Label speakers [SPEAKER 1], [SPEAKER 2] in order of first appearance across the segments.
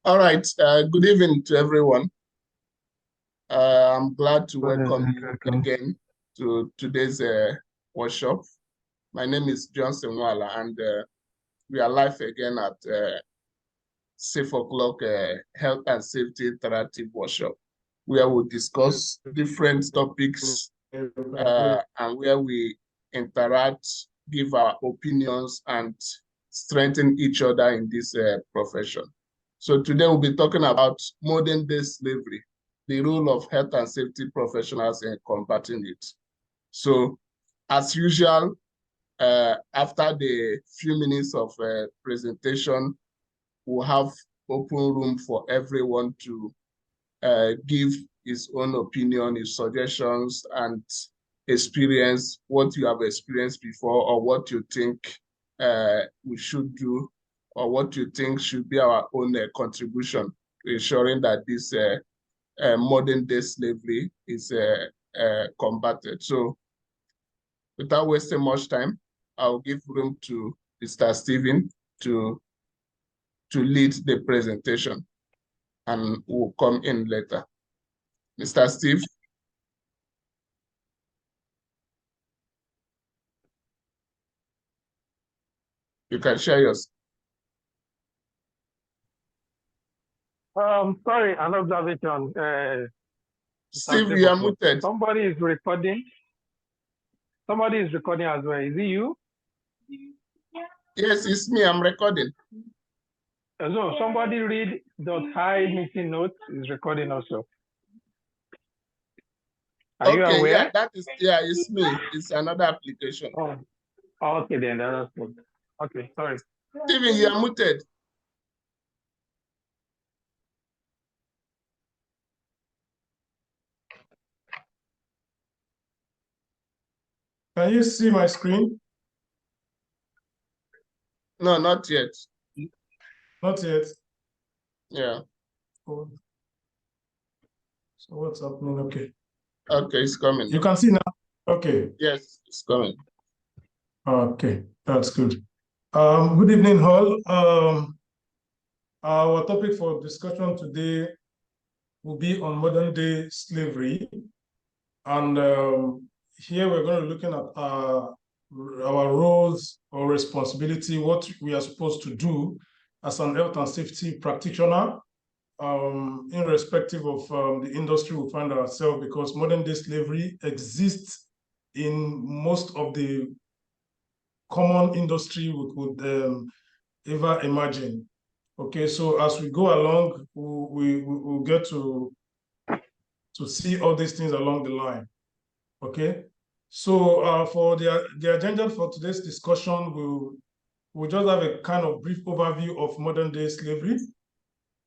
[SPEAKER 1] All right. Good evening to everyone. I'm glad to welcome you again to today's workshop. My name is Johnson Wala, and we are live again at Safeoclock Health and Safety Interactive Workshop, where we discuss different topics and where we interact, give our opinions, and strengthen each other in this profession. So today we'll be talking about modern day slavery, the role of health and safety professionals in combating it. So as usual, after the few minutes of presentation, we'll have open room for everyone to give his own opinion, his suggestions, and experience, what you have experienced before, or what you think we should do, or what you think should be our own contribution to ensuring that this modern day slavery is combated. So without wasting much time, I'll give room to Mr. Stephen to lead the presentation, and we'll come in later. Mr. Steve. You can share yours.
[SPEAKER 2] Sorry, an observation.
[SPEAKER 1] Steve, you are muted.
[SPEAKER 2] Somebody is recording. Somebody is recording as well. Is it you?
[SPEAKER 1] Yes, it's me. I'm recording.
[SPEAKER 2] So somebody read .hide meeting notes is recording also. Are you aware?
[SPEAKER 1] Yeah, that is, yeah, it's me. It's another application.
[SPEAKER 2] Oh, okay, then that's good. Okay, sorry.
[SPEAKER 1] Steven, you are muted.
[SPEAKER 3] Can you see my screen?
[SPEAKER 1] No, not yet.
[SPEAKER 3] Not yet.
[SPEAKER 1] Yeah.
[SPEAKER 3] So what's happening? Okay.
[SPEAKER 1] Okay, it's coming.
[SPEAKER 3] You can see now? Okay.
[SPEAKER 1] Yes, it's coming.
[SPEAKER 3] Okay, that's good. Good evening, all. Our topic for discussion today will be on modern day slavery. And here we're going to be looking at our roles or responsibility, what we are supposed to do as an health and safety practitioner, irrespective of the industry we find ourselves, because modern day slavery exists in most of the common industry we could ever imagine. Okay, so as we go along, we'll get to see all these things along the line. Okay, so for the agenda for today's discussion, we'll just have a kind of brief overview of modern day slavery.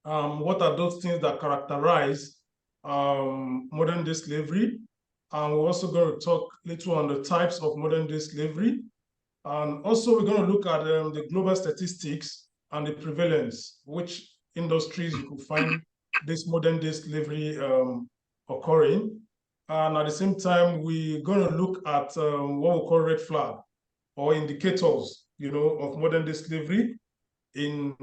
[SPEAKER 3] What are those things that characterize modern day slavery? And we're also going to talk a little on the types of modern day slavery. And also we're going to look at the global statistics and the prevalence, which industries you could find this modern day slavery occurring. And at the same time, we're going to look at what we call red flag or indicators, of modern day slavery in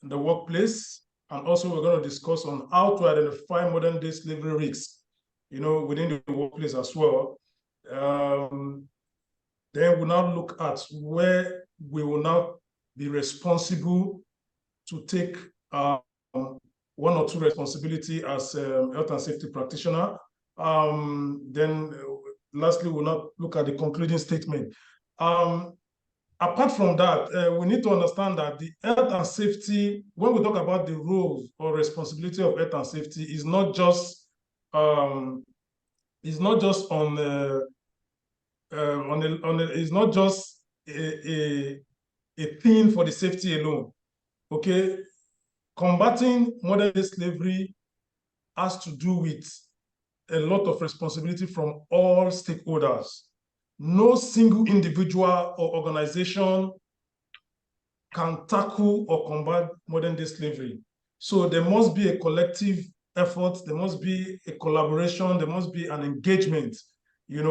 [SPEAKER 3] the workplace. And also we're going to discuss on how to identify modern day slavery risks, within the workplace as well. Then we'll now look at where we will now be responsible to take one or two responsibility as a health and safety practitioner. Then lastly, we'll now look at the concluding statement. Apart from that, we need to understand that the health and safety, when we talk about the roles or responsibility of health and safety, is not just on it's not just a thing for the safety alone. Okay, combating modern day slavery has to do with a lot of responsibility from all stakeholders. No single individual or organization can tackle or combat modern day slavery. So there must be a collective effort, there must be a collaboration, there must be an engagement.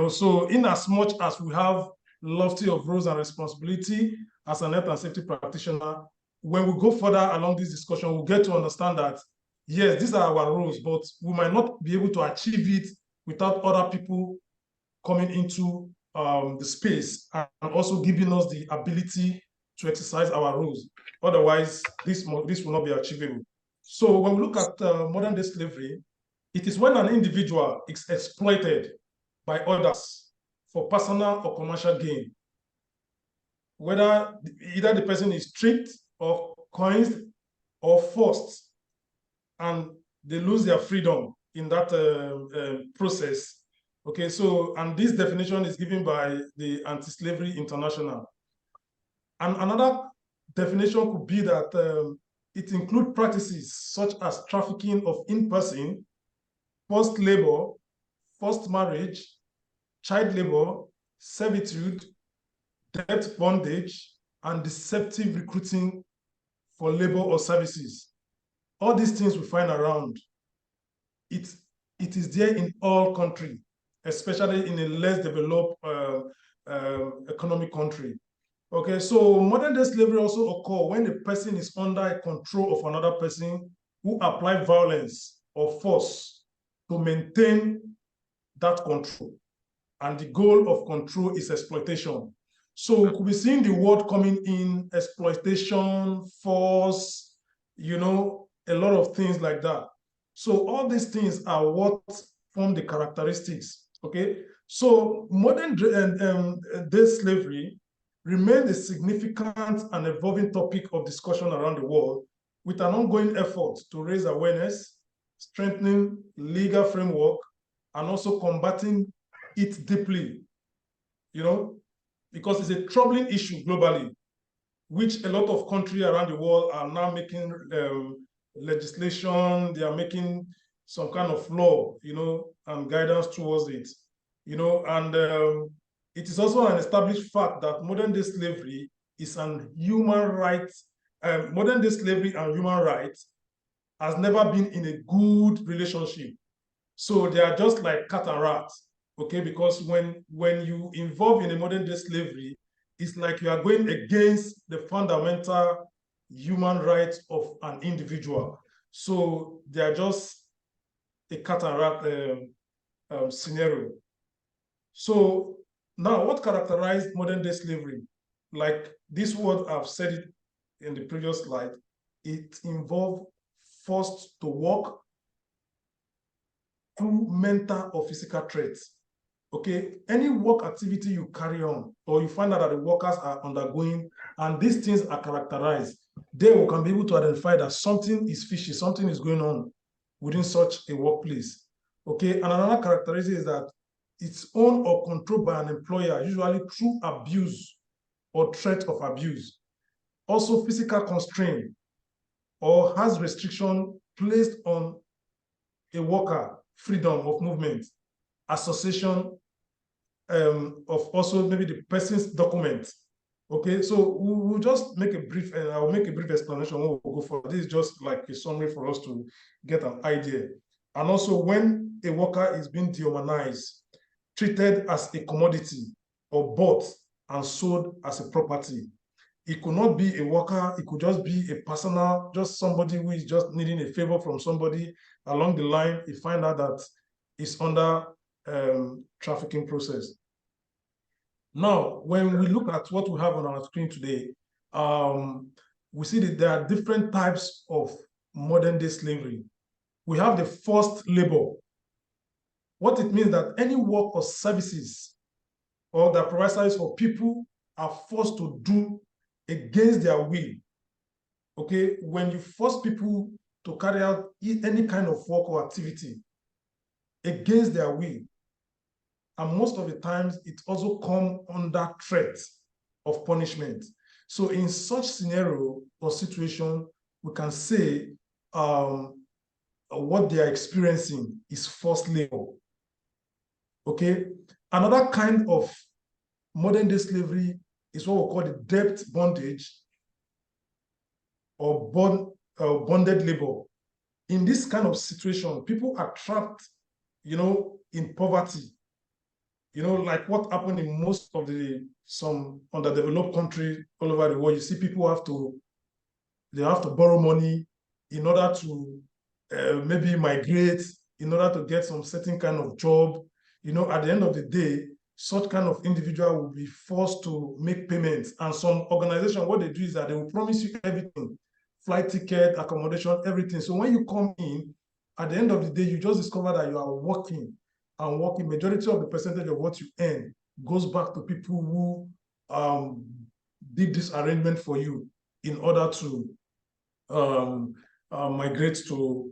[SPEAKER 3] So in as much as we have lofty of roles and responsibility as an health and safety practitioner, when we go further along this discussion, we'll get to understand that, yes, these are our roles, but we might not be able to achieve it without other people coming into the space and also giving us the ability to exercise our roles. Otherwise, this will not be achievable. So when we look at modern day slavery, it is when an individual is exploited by others for personal or commercial gain, whether either the person is tricked or coerced or forced, and they lose their freedom in that process. Okay, so, and this definition is given by the Anti-Slavery International. And another definition could be that it includes practices such as trafficking of in-person, forced labor, forced marriage, child labor, servitude, debt bondage, and deceptive recruiting for labor or services. All these things we find around. It is there in all countries, especially in a less developed economic country. Okay, so modern day slavery also occurs when a person is under control of another person who apply violence or force to maintain that control. And the goal of control is exploitation. So we could be seeing the word coming in: exploitation, force, a lot of things like that. So all these things are what form the characteristics, okay? So modern day slavery remains a significant and evolving topic of discussion around the world, with an ongoing effort to raise awareness, strengthening legal framework, and also combating it deeply, because it's a troubling issue globally, which a lot of countries around the world are now making legislation, they are making some kind of law, and guidance towards it, and it is also an established fact that modern day slavery is an human rights, modern day slavery and human rights has never been in a good relationship. So they are just like cat and rat, okay? Because when you involve in a modern day slavery, it's like you are going against the fundamental human rights of an individual. So they are just a cat and rat scenario. So now, what characterized modern day slavery? Like this word, I've said it in the previous slide, it involved forced to work through mental or physical threats. Okay, any work activity you carry on, or you find out that the workers are undergoing, and these things are characterized, then we can be able to identify that something is fishy, something is going on within such a workplace. Okay, and another characteristic is that it's owned or controlled by an employer, usually through abuse or threat of abuse. Also, physical constraint or has restriction placed on a worker, freedom of movement, association of also maybe the person's document. Okay, so we'll just make a brief, and I'll make a brief explanation when we'll go for this. Is just like a summary for us to get an idea. And also, when a worker is being dehumanized, treated as a commodity, or bought and sold as a property. It could not be a worker, it could just be a personal, just somebody who is just needing a favor from somebody along the line. You find out that it's under trafficking process. Now, when we look at what we have on our screen today, we see that there are different types of modern day slavery. We have the forced labor. What it means that any work or services or that provide service for people are forced to do against their will. Okay, when you force people to carry out any kind of work or activity against their will, and most of the times it also comes under threat of punishment. So in such scenario or situation, we can say what they are experiencing is forced labor. Okay, another kind of modern day slavery is what we call the debt bondage or bonded labor. In this kind of situation, people are trapped, in poverty. Like what happened in most of some underdeveloped countries all over the world. You see people have to They have to borrow money in order to maybe migrate, in order to get some certain kind of job. At the end of the day, such kind of individual will be forced to make payments. And some organization, what they do is that they will promise you everything, flight ticket, accommodation, everything. So when you come in, at the end of the day, you just discover that you are working and working. Majority of the percentage of what you earn goes back to people who did this arrangement for you in order to migrate to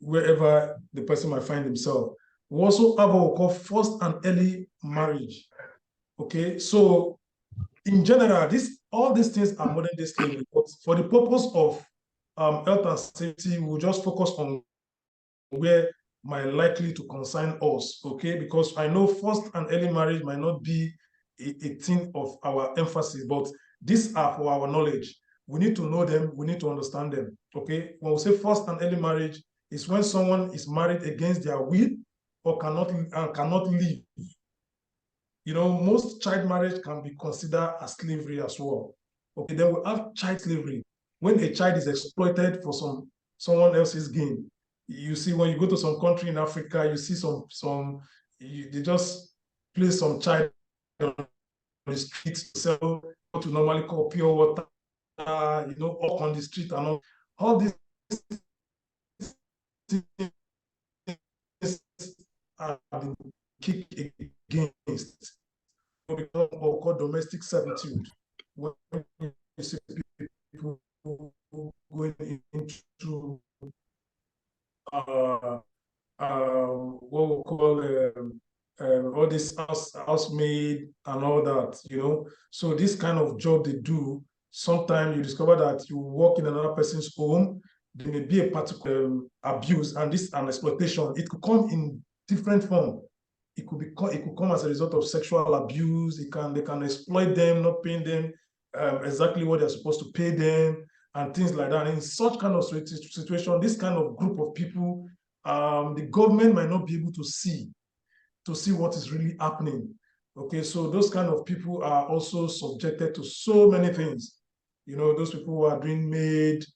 [SPEAKER 3] wherever the person might find himself. We also have what we call forced and early marriage. Okay, so in general, all these things are modern day slavery, but for the purpose of health and safety, we'll just focus on where might likely to concern us, okay? Because I know forced and early marriage might not be a thing of our emphasis, but these are for our knowledge. We need to know them, we need to understand them, okay? When we say forced and early marriage, it's when someone is married against their will or cannot leave. Most child marriage can be considered as slavery as well. Okay, then we have child slavery, when a child is exploited for someone else's gain. You see, when you go to some country in Africa, you see they just place some child on the streets to sell what we normally call pure water, up on the street and all these things have been kicked against. Become called domestic servitude. When you see people going into what we call all this housemaid and all that, So this kind of job they do, sometimes you discover that you work in another person's home, there may be a particular abuse and this an exploitation. It could come in different form. It could come as a result of sexual abuse. They can exploit them, not paying them exactly what they're supposed to pay them, and things like that. And in such kind of situation, this kind of group of people, the government might not be able to see what is really happening. Okay, so those kind of people are also subjected to so many things. Those people who are doing maid,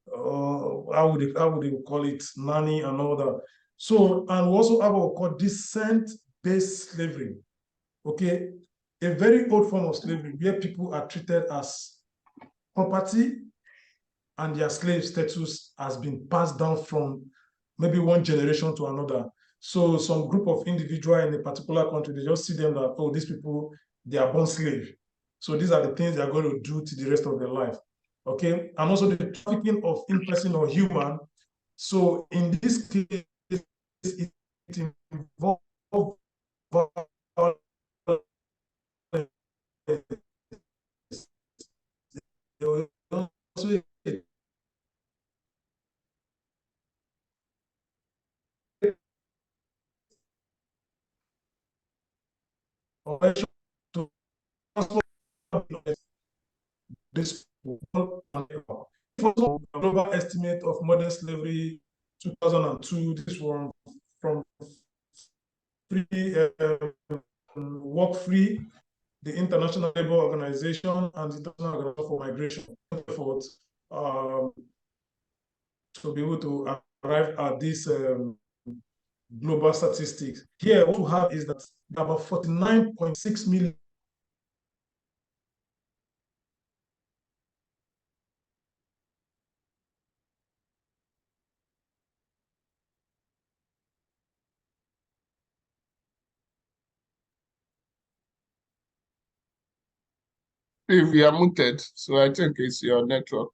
[SPEAKER 3] how would they call it, nanny and all that. So, and we also have what we call descent-based slavery. Okay, a very old form of slavery where people are treated as property and their slave status has been passed down from maybe one generation to another. So some group of individuals in a particular country, they just see them that, oh, these people, they are born slave. So these are the things they are going to do to the rest of their life. Okay, and also the trafficking of in-person or human. So in this case, it involves to this global estimate of modern slavery 2002. This one from free work free, the International Labour Organization and the International Organization for Migration efforts to be able to arrive at this global statistics. Here, what we have is that about 49.6 million
[SPEAKER 1] If you are muted, so I think it's your network.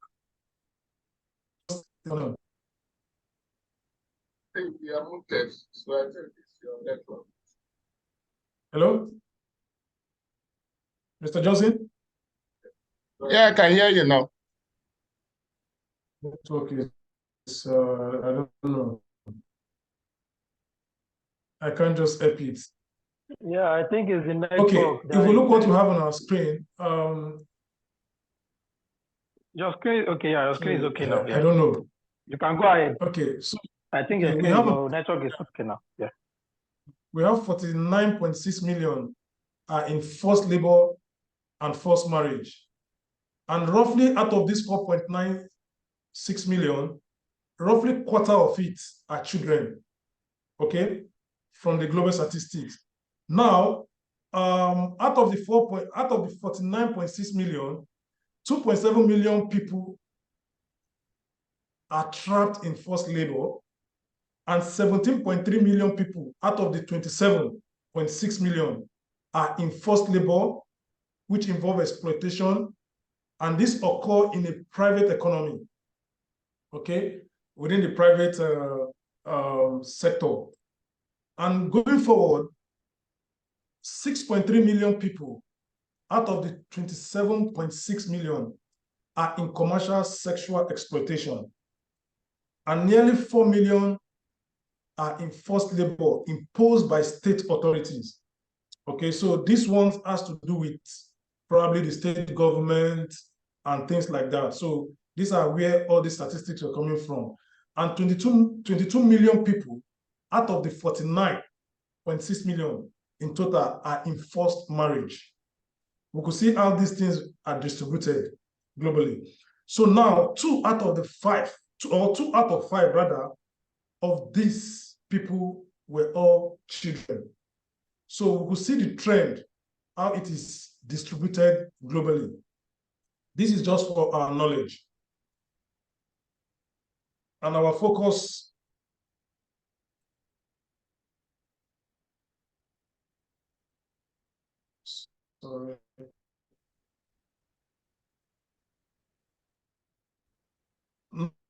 [SPEAKER 1] If you are muted, so I think it's your network.
[SPEAKER 3] Hello? Mr. Johnson?
[SPEAKER 1] Yeah, I can hear you now.
[SPEAKER 3] Network is, I don't know. I can't just help it.
[SPEAKER 2] Yeah, I think it's the network.
[SPEAKER 3] Okay, if we look what we have on our screen,
[SPEAKER 2] your screen, okay, yeah, your screen is okay now. Yeah.
[SPEAKER 3] I don't know.
[SPEAKER 2] You can go ahead.
[SPEAKER 3] Okay, so
[SPEAKER 2] I think your network is okay now. Yeah.
[SPEAKER 3] We have 49.6 million in forced labor and forced marriage. And roughly out of this 4.9 6 million, roughly quarter of it are children, okay, from the global statistics. Now, out of the 49.6 million, 2.7 million people are trapped in forced labor, and 17.3 million people out of the 27.6 million are in forced labor, which involve exploitation, and this occur in a private economy, okay, within the private sector. And going forward, 6.3 million people out of the 27.6 million are in commercial sexual exploitation, and nearly 4 million are in forced labor imposed by state authorities. Okay, so this one has to do with probably the state government and things like that. So these are where all these statistics are coming from. And 22 million people out of the 49.6 million in total are in forced marriage. We could see how these things are distributed globally. So now 2 out of 5 rather, of these people were all children. So we could see the trend, how it is distributed globally. This is just for our knowledge. And our focus sorry.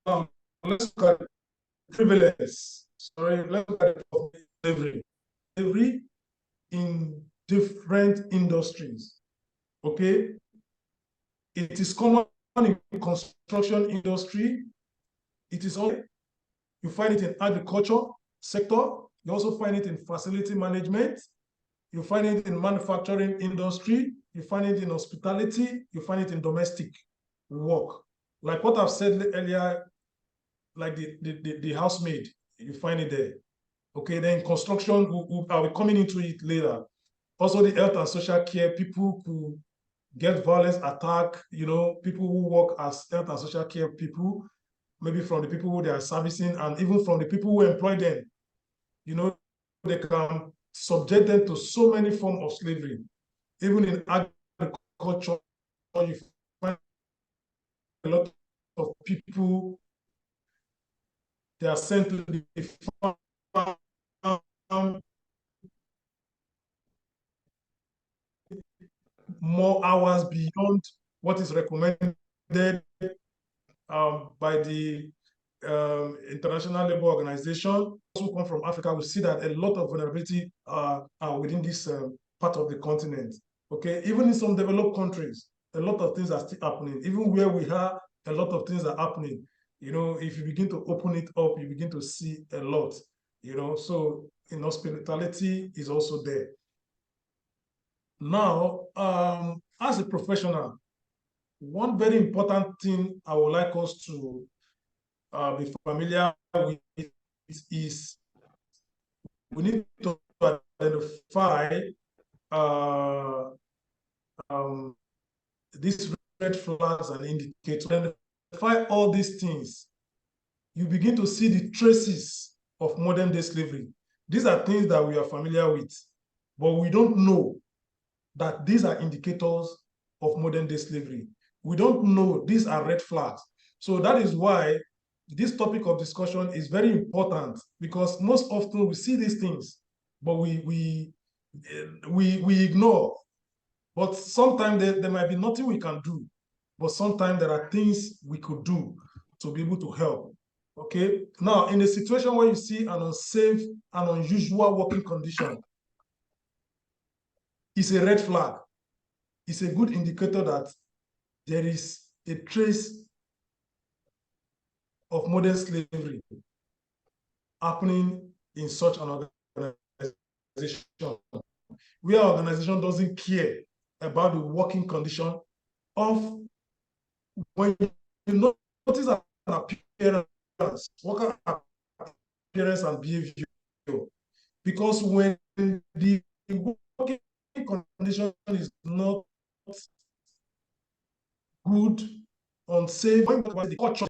[SPEAKER 3] Now, let's look at privilege. Sorry, let's look at slavery. Slavery in different industries, okay? It is common in construction industry. It is also, you find it in agriculture sector. You also find it in facility management. You find it in manufacturing industry. You find it in hospitality. You find it in domestic work. Like what I've said earlier, like the housemaid, you find it there. Okay, then construction, I'll be coming into it later. Also the health and social care, people who get violence, attack, you know, people who work as health and social care people, maybe from the people who they are servicing, and even from the people who employ them. You know, they can subject them to so many forms of slavery. Even in agriculture, you find a lot of people, they are sent to the farm more hours beyond what is recommended by the International Labour Organization. Those who come from Africa, we see that a lot of vulnerability are within this part of the continent. Okay, even in some developed countries, a lot of things are still happening. Even where we are, a lot of things are happening. You know, if you begin to open it up, you begin to see a lot. You know, so in hospitality is also there. Now, as a professional, one very important thing I would like us to be familiar with is we need to identify these red flags and indicators. Identify all these things, you begin to see the traces of modern day slavery. These are things that we are familiar with, but we don't know that these are indicators of modern day slavery. We don't know these are red flags. So that is why this topic of discussion is very important, because most often we see these things, but we ignore. But sometimes there might be nothing we can do, but sometimes there are things we could do to be able to help. Okay. Now, in a situation where you see an unsafe and unusual working condition, it's a red flag. It's a good indicator that there is a trace of modern slavery happening in such an organization, where an organization doesn't care about the working condition of, when you notice an appearance, worker appearance and behavior, because when the working condition is not good, unsafe, the culture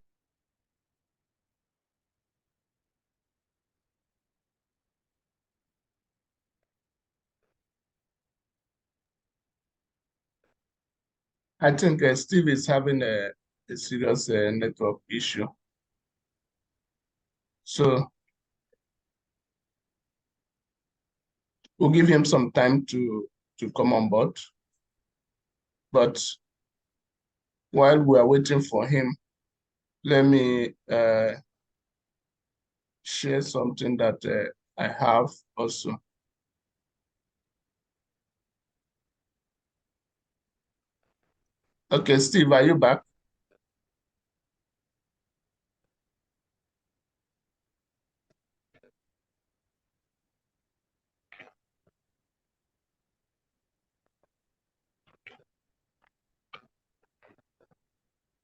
[SPEAKER 1] I think Steve is having a serious network issue. So we'll give him some time to come on board. But while we are waiting for him, let me share something that I have also. Okay, Steve, are you back?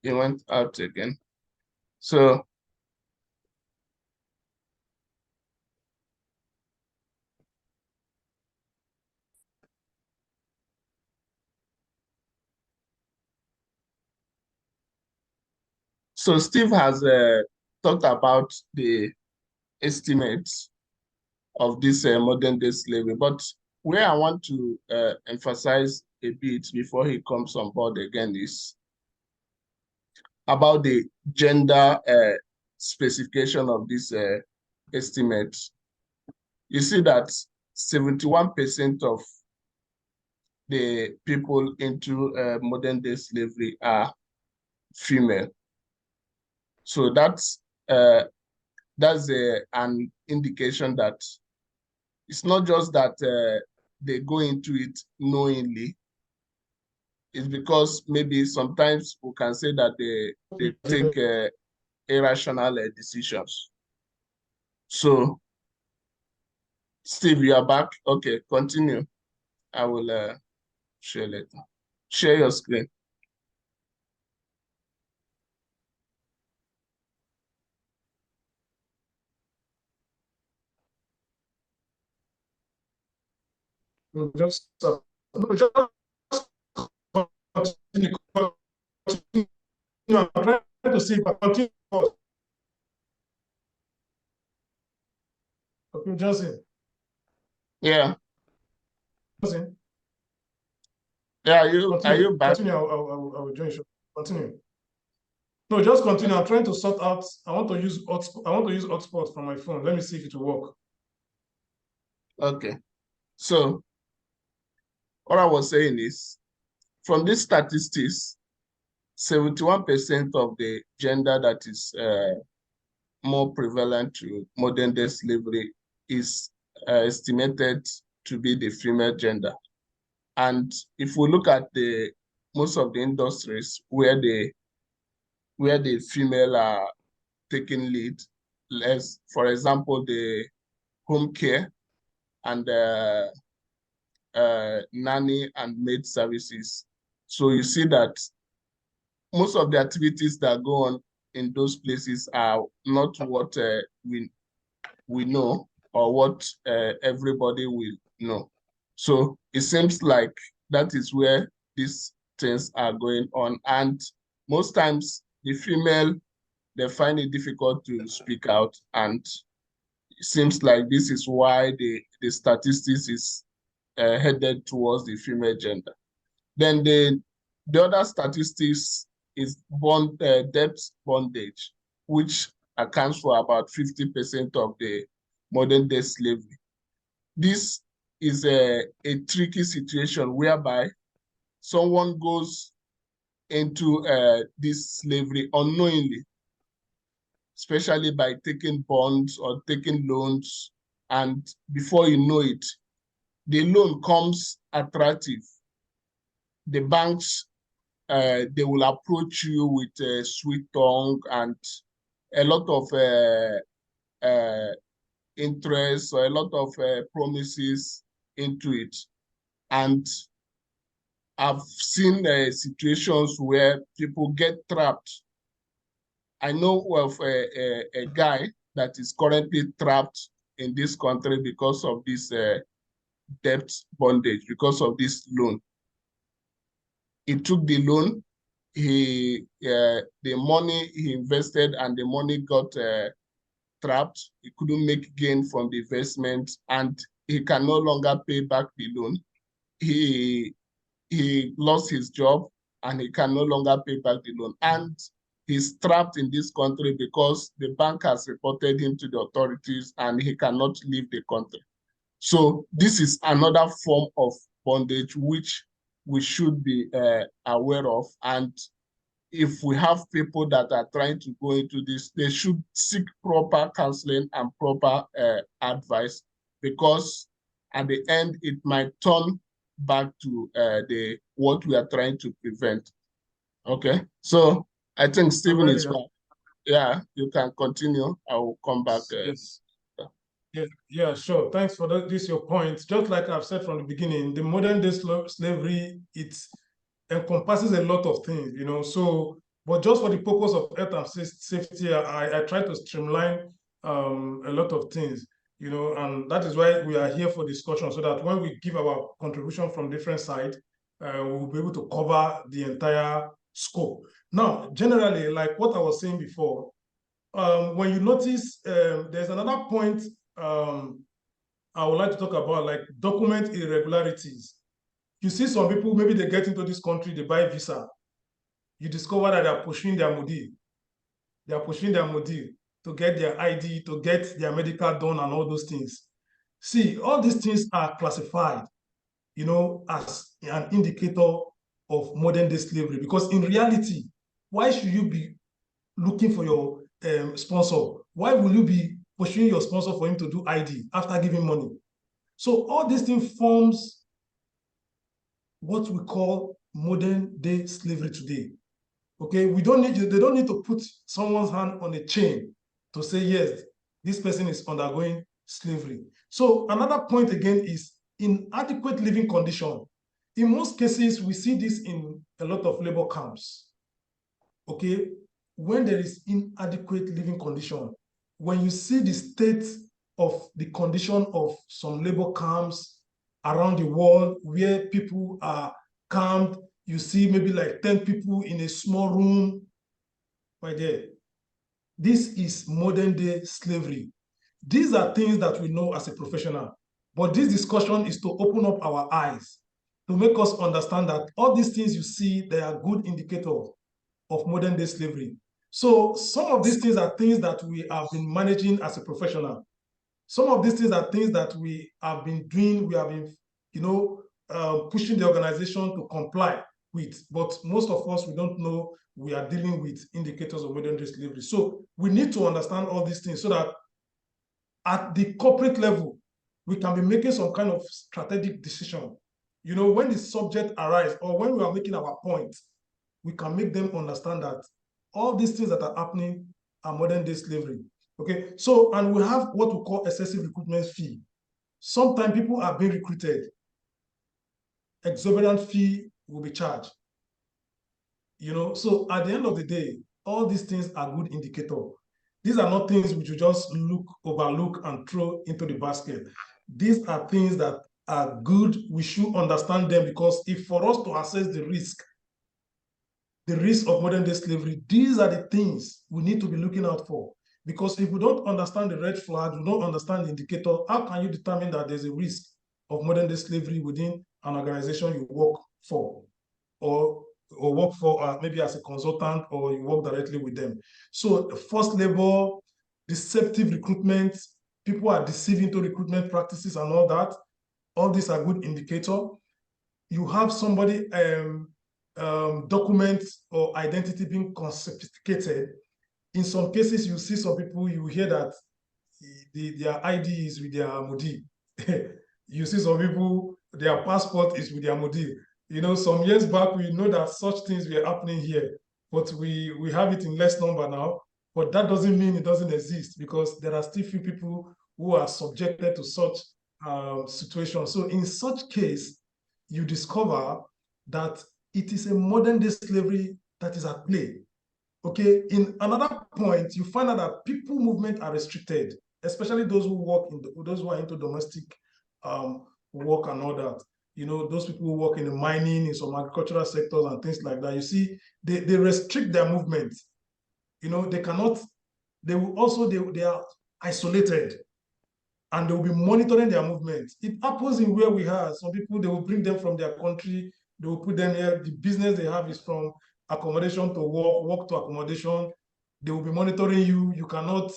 [SPEAKER 1] He went out again. So Steve has talked about the estimates of this modern day slavery, but where I want to emphasize a bit before he comes on board again is about the gender specification of this estimate. You see that 71% of the people into modern day slavery are female. So that's an indication that it's not just that they go into it knowingly. It's because maybe sometimes we can say that they take irrational decisions. So, Steve, you are back. Okay, continue. I will share later. Share your screen.
[SPEAKER 3] Just, no, just continue, continue. I'm trying to see, but continue. Okay, Johnson.
[SPEAKER 1] Yeah.
[SPEAKER 3] Johnson.
[SPEAKER 1] Yeah,
[SPEAKER 3] Continue.
[SPEAKER 1] are you back?
[SPEAKER 3] Continue, I will join you. Continue. No, just continue. I'm trying to sort out. I want to use hotspot from my phone. Let me see if it will work.
[SPEAKER 1] Okay. So what I was saying is, from these statistics, 71% of the gender that is more prevalent to modern day slavery is estimated to be the female gender. And if we look at most of the industries where the female are taking lead, for example, the home care and nanny and maid services. So you see that most of the activities that go on in those places are not what we know or what everybody will know. So it seems like that is where these things are going on. And most times the female, they find it difficult to speak out. And it seems like this is why the statistics is headed towards the female gender. Then the other statistics is debt bondage, which accounts for about 50% of the modern day slavery. This is a tricky situation whereby someone goes into this slavery unknowingly, especially by taking bonds or taking loans, and before you know it, the loan comes attractive. The banks, they will approach you with a sweet tongue and a lot of interest or a lot of promises into it. And I've seen situations where people get trapped. I know of a guy that is currently trapped in this country because of this debt bondage, because of this loan. He took the loan, the money he invested and the money got trapped. He couldn't make gain from the investment and he can no longer pay back the loan. He lost his job and he can no longer pay back the loan. And he's trapped in this country because the bank has reported him to the authorities and he cannot leave the country. So this is another form of bondage which we should be aware of. And if we have people that are trying to go into this, they should seek proper counseling and proper advice, because at the end, it might turn back to what we are trying to prevent. Okay, so I think Stephen is back. Yeah, you can continue. I will come back.
[SPEAKER 3] Yes. Yeah, sure. Thanks for this, your point. Just like I've said from the beginning, the modern day slavery, it encompasses a lot of things, you know. So, but just for the purpose of health and safety, I try to streamline a lot of things, you know, and that is why we are here for discussion, so that when we give our contribution from different sides, we'll be able to cover the entire scope. Now, generally, like what I was saying before, when you notice, there's another point I would like to talk about, like document irregularities. You see some people, maybe they get into this country, they buy visa. You discover that they're pursuing their MODI. They are pursuing their MODI to get their ID, to get their medical done and all those things. See, all these things are classified, you know, as an indicator of modern day slavery. Because in reality, why should you be looking for your sponsor? Why will you be pursuing your sponsor for him to do ID after giving money? So all these things forms what we call modern day slavery today. Okay, they don't need to put someone's hand on a chain to say, yes, this person is undergoing slavery. So another point again is inadequate living condition. In most cases, we see this in a lot of labor camps. Okay, when there is inadequate living condition, when you see the state of the condition of some labor camps around the world where people are camped, you see maybe like 10 people in a small room right there. This is modern day slavery. These are things that we know as a professional, but this discussion is to open up our eyes, to make us understand that all these things you see, they are good indicators of modern day slavery. So some of these things are things that we have been managing as a professional. Some of these things are things that we have been doing, we have been, you know, pushing the organization to comply with. But most of us, we don't know we are dealing with indicators of modern day slavery. So we need to understand all these things so that at the corporate level, we can be making some kind of strategic decision. You know, when the subject arises or when we are making our point, we can make them understand that all these things that are happening are modern day slavery. Okay, so, and we have what we call excessive recruitment fee. Sometimes people are being recruited, exorbitant fee will be charged. You know, so at the end of the day, all these things are good indicator. These are not things which you just overlook and throw into the basket. These are things that are good. We should understand them, because if for us to assess the risk of modern day slavery, these are the things we need to be looking out for. Because if we don't understand the red flag, we don't understand the indicator, how can you determine that there's a risk of modern day slavery within an organization you work for, or work for maybe as a consultant, or you work directly with them? So forced labor, deceptive recruitment, people are deceiving to recruitment practices and all that. All these are good indicator. You have somebody documents or identity being sophisticated. In some cases, you see some people, you hear that their ID is with their MODI. You see some people, their passport is with their MODI. You know, some years back, we know that such things were happening here, but we have it in less number now. But that doesn't mean it doesn't exist, because there are still few people who are subjected to such situations. So in such case, you discover that it is a modern day slavery that is at play. Okay, in another point, you find out that people movement are restricted, especially those who those who are into domestic work and all that. You know, those people who work in the mining, in some agricultural sectors and things like that. You see, they restrict their movement. You know, they cannot, they will also, they are isolated, and they will be monitoring their movement. It happens in where we have some people, they will bring them from their country, They will put them here. The business they have is from accommodation to work, work to accommodation. They will be monitoring you. You cannot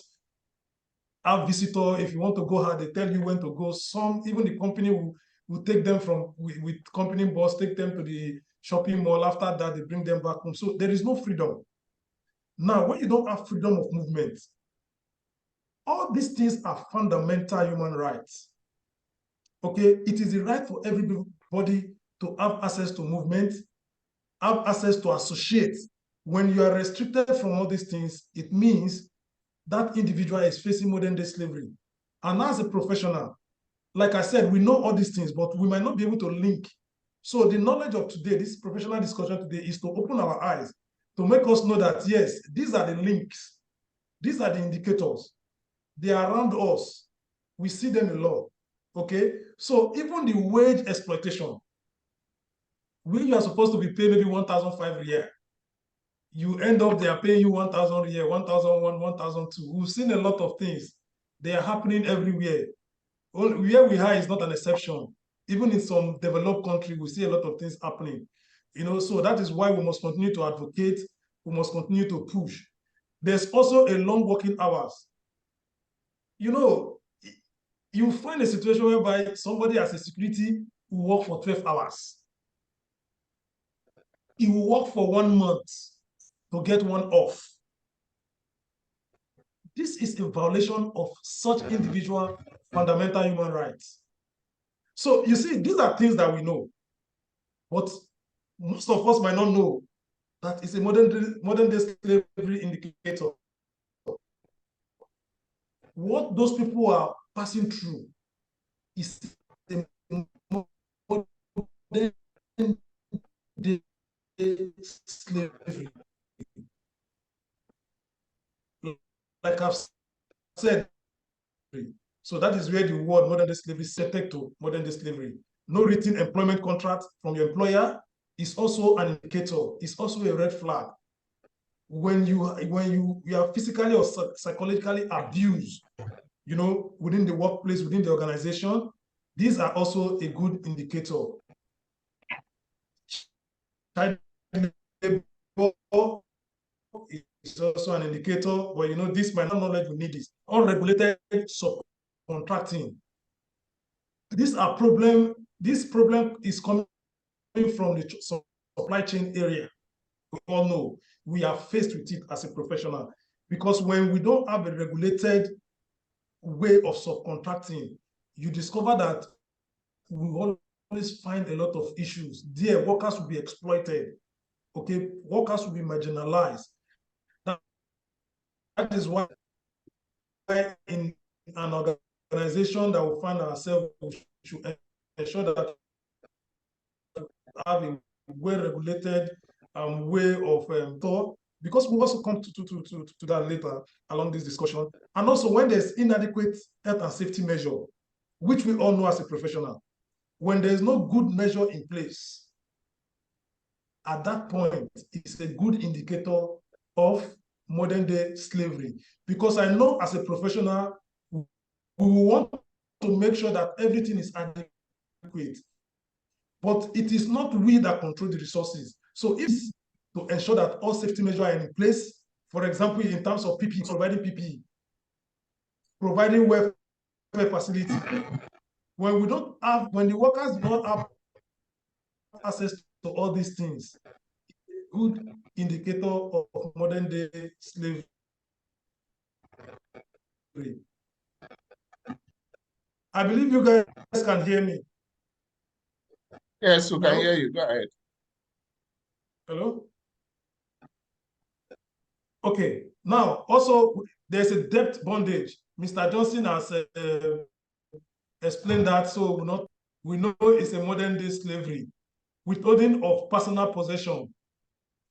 [SPEAKER 3] have visitor. If you want to go out, they tell you when to go. Some, even the company will take them from, with company boss, take them to the shopping mall. After that, they bring them back home. So there is no freedom. Now, when you don't have freedom of movement, all these things are fundamental human rights. Okay, it is the right for everybody to have access to movement, have access to associate. When you are restricted from all these things, it means that individual is facing modern day slavery. And as a professional, like I said, we know all these things, but we might not be able to link. So the knowledge of today, this professional discussion today, is to open our eyes, to make us know that, yes, these are the links. These are the indicators. They are around us. We see them a lot. Okay? So even the wage exploitation, when you are supposed to be paid maybe 1,005 a year, you end up they are paying you 1,000 a year, 1,001, 1,002. We've seen a lot of things. They are happening everywhere. Where we are is not an exception. Even in some developed countries, we see a lot of things happening. You know, so that is why we must continue to advocate. We must continue to push. There's also a long working hours. You know, you find a situation whereby somebody as a security will work for 12 hours. He will work for 1 month to get one off. This is a violation of such individual fundamental human rights. So you see, these are things that we know, but most of us might not know that it's a modern day slavery indicator. What those people are passing through is a modern day slavery. Like I've said, so that is where the word modern day slavery is set to modern day slavery. No written employment contract from your employer is also an indicator, it's also a red flag. When you are physically or psychologically abused, you know, within the workplace, within the organization, these are also a good indicator. Child labor is also an indicator, but you know, this might not knowledge we need this. Unregulated subcontracting. These are problem. This problem is coming from the supply chain area. We all know we are faced with it as a professional, because when we don't have a regulated way of subcontracting, you discover that we always find a lot of issues. There, workers will be exploited. Okay, workers will be marginalized. That is why in an organization that we find ourselves, we should ensure that we have a well-regulated way of thought, because we'll also come to that later along this discussion. And also when there's inadequate health and safety measure, which we all know as a professional, when there's no good measure in place, at that point, it's a good indicator of modern day slavery. Because I know as a professional, we want to make sure that everything is adequate. But it is not we that control the resources. So if to ensure that all safety measures are in place, for example, in terms of PPE, providing PPE, providing welfare facility, when the workers do not have access to all these things, good indicator of modern day slavery. I believe you guys can hear me.
[SPEAKER 1] Yes, we can hear you. Go ahead.
[SPEAKER 3] Hello? Okay. Now, also, there's a debt bondage. Mr. Johnson has explained that, so we know it's a modern day slavery. Withholding of personal possession.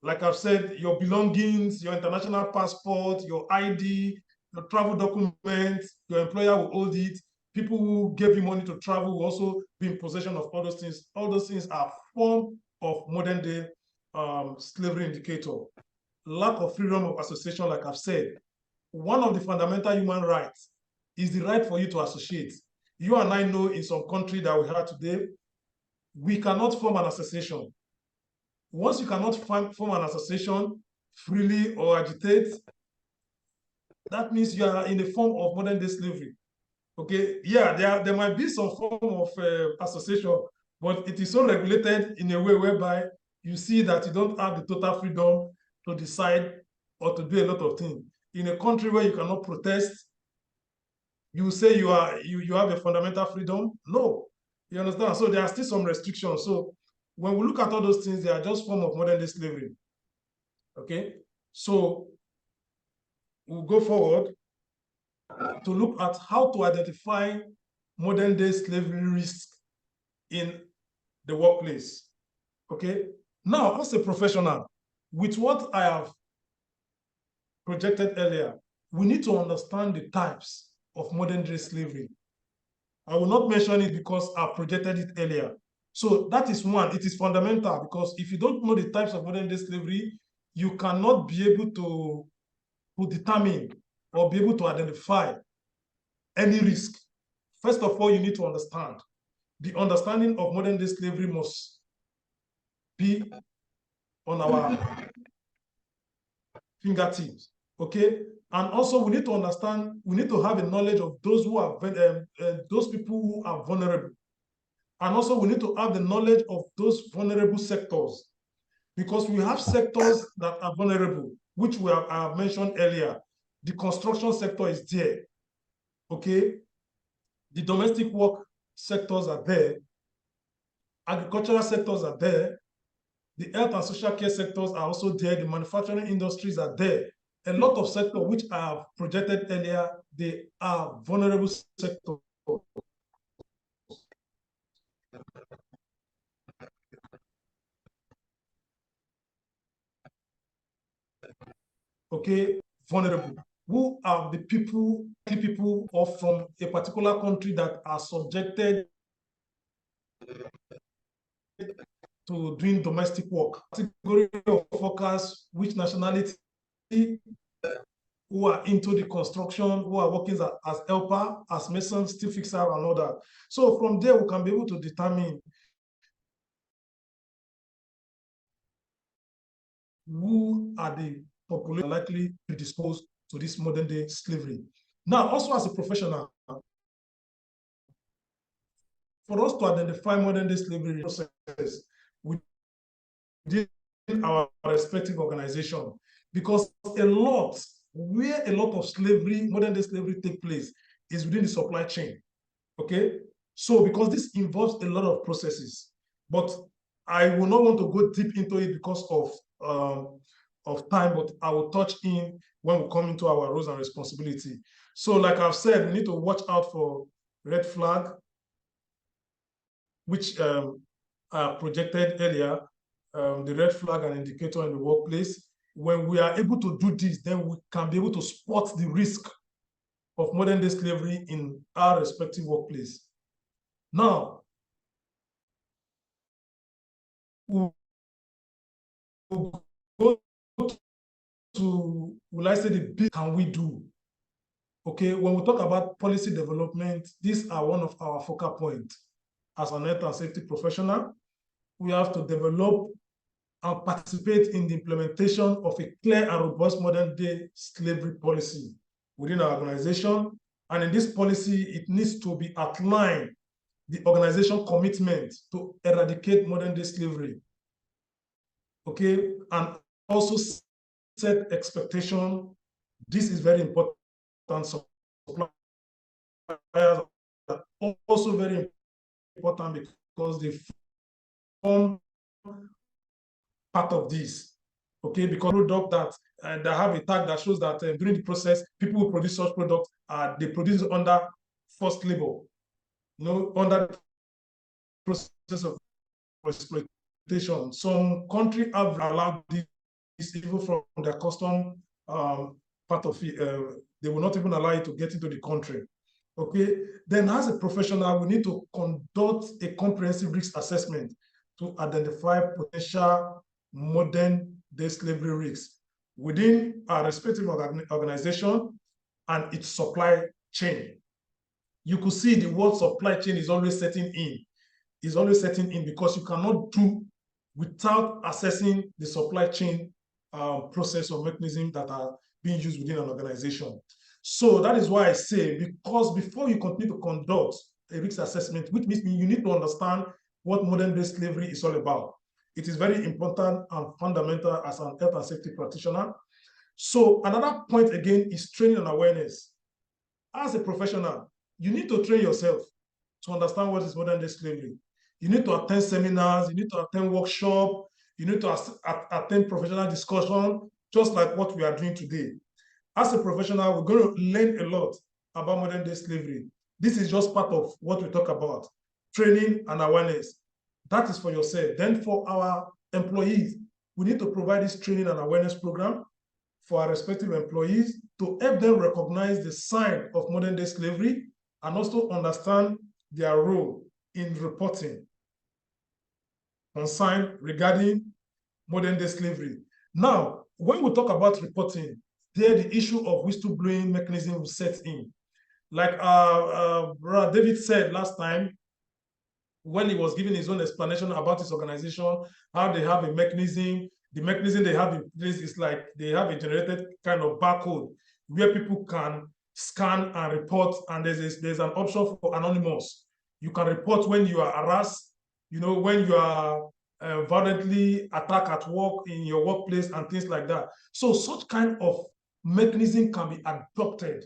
[SPEAKER 3] Like I've said, your belongings, your international passport, your ID, your travel documents, your employer will hold it. People who gave you money to travel will also be in possession of all those things. All those things are form of modern day slavery indicator. Lack of freedom of association, like I've said. One of the fundamental human rights is the right for you to associate. You and I know in some country that we have today, we cannot form an association. once you cannot form an association freely or agitate, that means you are in a form of modern day slavery. Okay, yeah, there might be some form of association, but it is so regulated in a way whereby you see that you don't have the total freedom to decide or to do a lot of things. In a country where you cannot protest, you say you have a fundamental freedom? No, you understand? So there are still some restrictions. So when we look at all those things, they are just form of modern day slavery. Okay, so we'll go forward to look at how to identify modern day slavery risks in the workplace. Okay, now as a professional, with what I have projected earlier, we need to understand the types of modern day slavery. I will not mention it because I projected it earlier. So that is one, it is fundamental, because if you don't know the types of modern day slavery, you cannot be able to determine or be able to identify any risk. First of all, you need to understand. The understanding of modern day slavery must be on our fingertips, okay? And also we need to understand, we need to have a knowledge of those who are, those people who are vulnerable. And also we need to have the knowledge of those vulnerable sectors, because we have sectors that are vulnerable, which I have mentioned earlier. The construction sector is there, okay? The domestic work sectors are there. Agricultural sectors are there. The health and social care sectors are also there. The manufacturing industries are there. A lot of sectors which I have projected earlier, they are vulnerable sectors. Okay, vulnerable. Who are the people or from a particular country that are subjected to doing domestic work? Category of workers, which nationality, who are into the construction, who are working as helper, as mason, steel fixer, and all that. So from there, we can be able to determine who are the population likely predisposed to this modern day slavery. Now, also as a professional, for us to identify modern day slavery process within our respective organization, because where a lot of slavery, modern day slavery take place is within the supply chain, okay? So because this involves a lot of processes, but I will not want to go deep into it because of time, but I will touch in when we come into our roles and responsibility. So like I've said, we need to watch out for red flag, which are projected earlier, the red flag and indicator in the workplace. When we are able to do this, then we can be able to spot the risk of modern day slavery in our respective workplace. Now, we'll go to, will I say, the big can we do? Okay, when we talk about policy development, these are one of our focal points. As an health and safety professional, we have to develop and participate in the implementation of a clear and robust modern day slavery policy within our organization. And in this policy, it needs to be outlined the organization commitment to eradicate modern day slavery. Okay, and also set expectation. This is very important. Suppliers are also very important because they form part of this, okay? Because product that have a tag that shows that during the process, people who produce such products, they produce under forced labor, under the process of exploitation. Some countries have allowed this even from their custom part of it. They will not even allow it to get into the country. Okay, then as a professional, we need to conduct a comprehensive risk assessment to identify potential modern day slavery risks within our respective organization and its supply chain. You could see the word supply chain is always setting in. Is always setting in because you cannot do without assessing the supply chain process or mechanism that are being used within an organization. So that is why I say, because before you continue to conduct a risk assessment, which means you need to understand what modern-day slavery is all about. It is very important and fundamental as an health and safety practitioner. So another point again is training and awareness. As a professional, you need to train yourself to understand what is modern-day slavery. You need to attend seminars, you need to attend workshops, you need to attend professional discussion, just like what we are doing today. As a professional, we're going to learn a lot about modern-day slavery. This is just part of what we talk about, training and awareness. That is for yourself. Then for our employees, we need to provide this training and awareness program for our respective employees to help them recognize the sign of modern-day slavery and also understand their role in reporting concern regarding modern-day slavery. Now, when we talk about reporting, there the issue of whistleblowing mechanism will set in. Like Brother David said last time, when he was giving his own explanation about his organization, how they have a mechanism. The mechanism they have in place is like they have a generated kind of barcode where people can scan and report, and there's an option for anonymous. You can report when you are harassed, when you are violently attacked at work, in your workplace, and things like that. So such kind of mechanism can be adopted,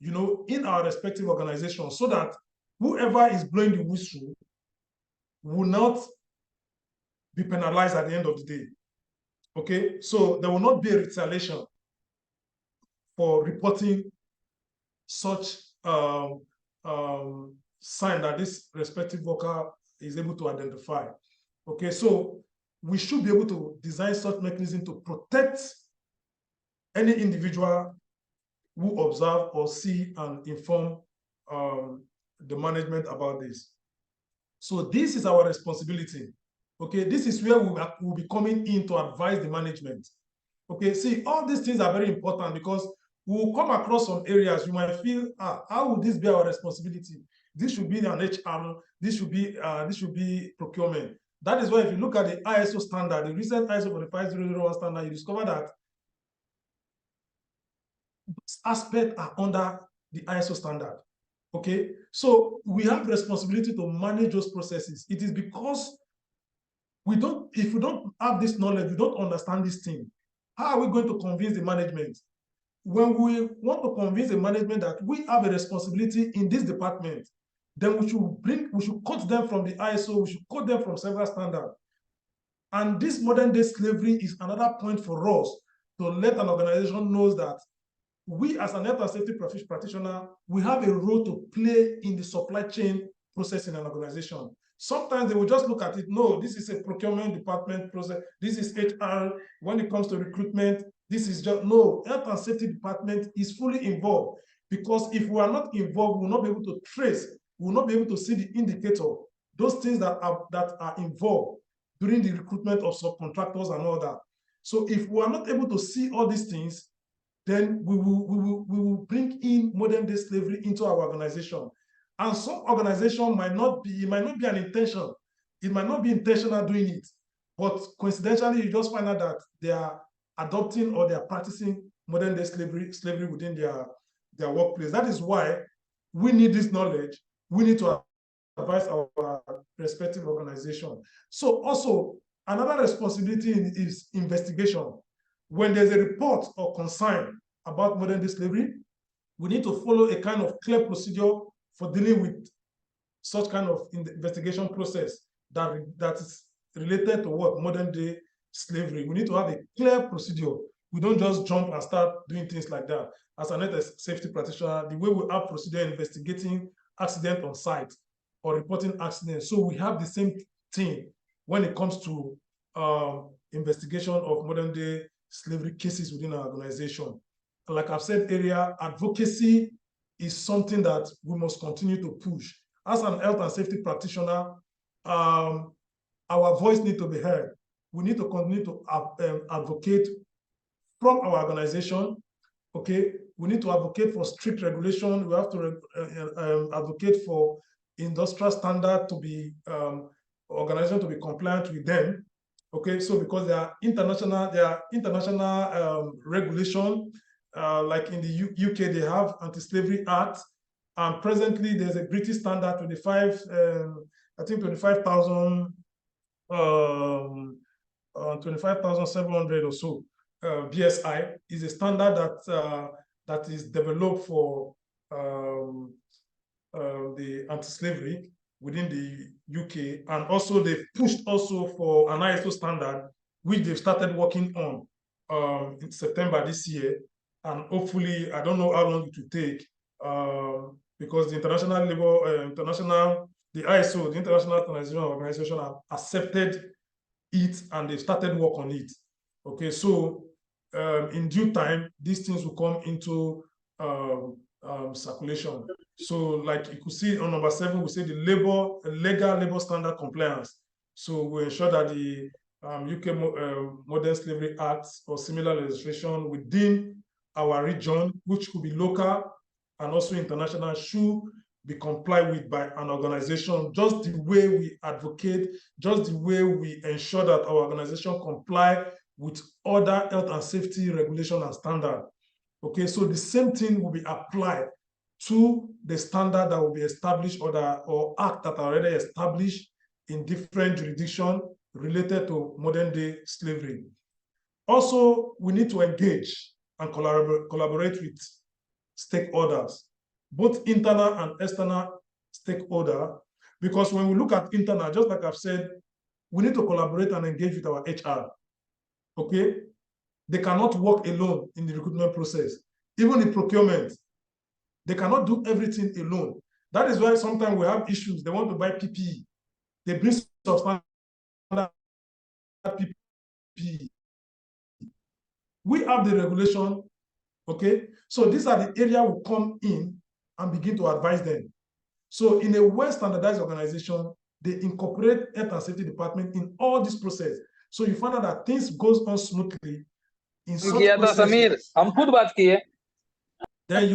[SPEAKER 3] in our respective organizations, so that whoever is blowing the whistle will not be penalized at the end of the day. Okay, so there will not be a retaliation for reporting such sign that this respective worker is able to identify. Okay, so we should be able to design such mechanism to protect any individual who observe or see and inform the management about this. So this is our responsibility. Okay, this is where we'll be coming in to advise the management. Okay, see, all these things are very important because we'll come across some areas you might feel, how would this be our responsibility? This should be an HR, this should be procurement. That is why if you look at the ISO standard, the recent ISO 45001 standard, you discover that these aspects are under the ISO standard. Okay, so we have responsibility to manage those processes. It is because if we don't have this knowledge, we don't understand this thing, how are we going to convince the management? When we want to convince the management that we have a responsibility in this department, then we should cut them from the ISO, we should cut them from several standards. And this modern day slavery is another point for us to let an organization know that we as an health and safety practitioner, we have a role to play in the supply chain process in an organization. Sometimes they will just look at it, no, this is a procurement department process, this is HR. When it comes to recruitment, this is just, no, health and safety department is fully involved, because if we are not involved, we will not be able to trace, we will not be able to see the indicator, those things that are involved during the recruitment of subcontractors and all that. So if we are not able to see all these things, then we will bring in modern day slavery into our organization. And some organization might not be an intention. It might not be intentional doing it, but coincidentally, you just find out that they are adopting or they are practicing modern day slavery within their workplace. That is why we need this knowledge. We need to advise our respective organization. So also, another responsibility is investigation. When there's a report or concern about modern day slavery, we need to follow a kind of clear procedure for dealing with such kind of investigation process that is related to what modern day slavery. We need to have a clear procedure. We don't just jump and start doing things like that. As an health and safety practitioner, the way we have procedure investigating accident on site or reporting accidents. So we have the same thing when it comes to investigation of modern day slavery cases within our organization. Like I've said earlier, advocacy is something that we must continue to push. As an health and safety practitioner, our voice needs to be heard. We need to continue to advocate from our organization. Okay, we need to advocate for strict regulation. We have to advocate for industrial standard to be organization to be compliant with them. Okay, so because there are international regulation, like in the UK, they have Anti-Slavery Act, and presently there's a British standard 25, I think 25,000, 25,700 or so. BSI is a standard that is developed for the anti-slavery within the UK, and also they've pushed also for an ISO standard, which they've started working on in September this year, and hopefully, I don't know how long it will take, because the the ISO, the International Standardization Organization, have accepted it and they've started work on it. Okay, so in due time, these things will come into circulation. So like you could see on number 7, we say the legal labor standard compliance. So we ensure that the UK Modern Slavery Act or similar legislation within our region, which could be local and also international, should be complied with by an organization, just the way we advocate, just the way we ensure that our organization comply with other health and safety regulation and standard. Okay, so the same thing will be applied to the standard that will be established or act that are already established in different jurisdictions related to modern day slavery. Also, we need to engage and collaborate with stakeholders, both internal and external stakeholder, because when we look at internal, just like I've said, we need to collaborate and engage with our HR. Okay, they cannot work alone in the recruitment process. Even in procurement, they cannot do everything alone. That is why sometimes we have issues. They want to buy PPE. They bring substandard PPE. We have the regulation, okay? So these are the area we come in and begin to advise them. So in a well-standardized organization, they incorporate health and safety department in all this process. So you find out that things goes on smoothly in such processes. Then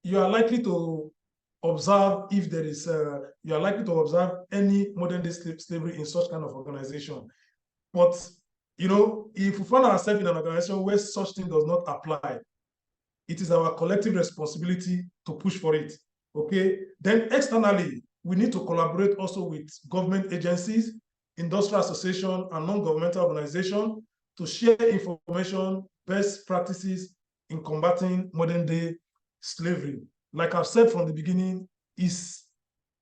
[SPEAKER 3] you are likely to observe if there is you are likely to observe any modern day slavery in such kind of organization. But you know, if we find ourselves in an organization where such thing does not apply, it is our collective responsibility to push for it. Okay. Then externally, we need to collaborate also with government agencies, industrial association, and non-governmental organizations to share information, best practices in combating modern day slavery. Like I've said from the beginning, is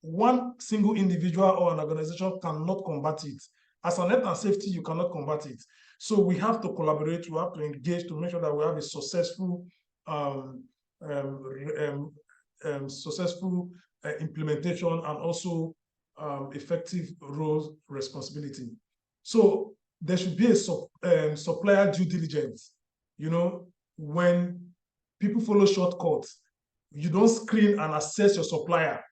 [SPEAKER 3] one single individual or an organization cannot combat it. As an health and safety, you cannot combat it. So we have to collaborate, we have to engage to make sure that we have a successful implementation and also effective roles responsibility. So there should be a supplier due diligence. You know, when people follow shortcuts, you don't screen and assess your supplier.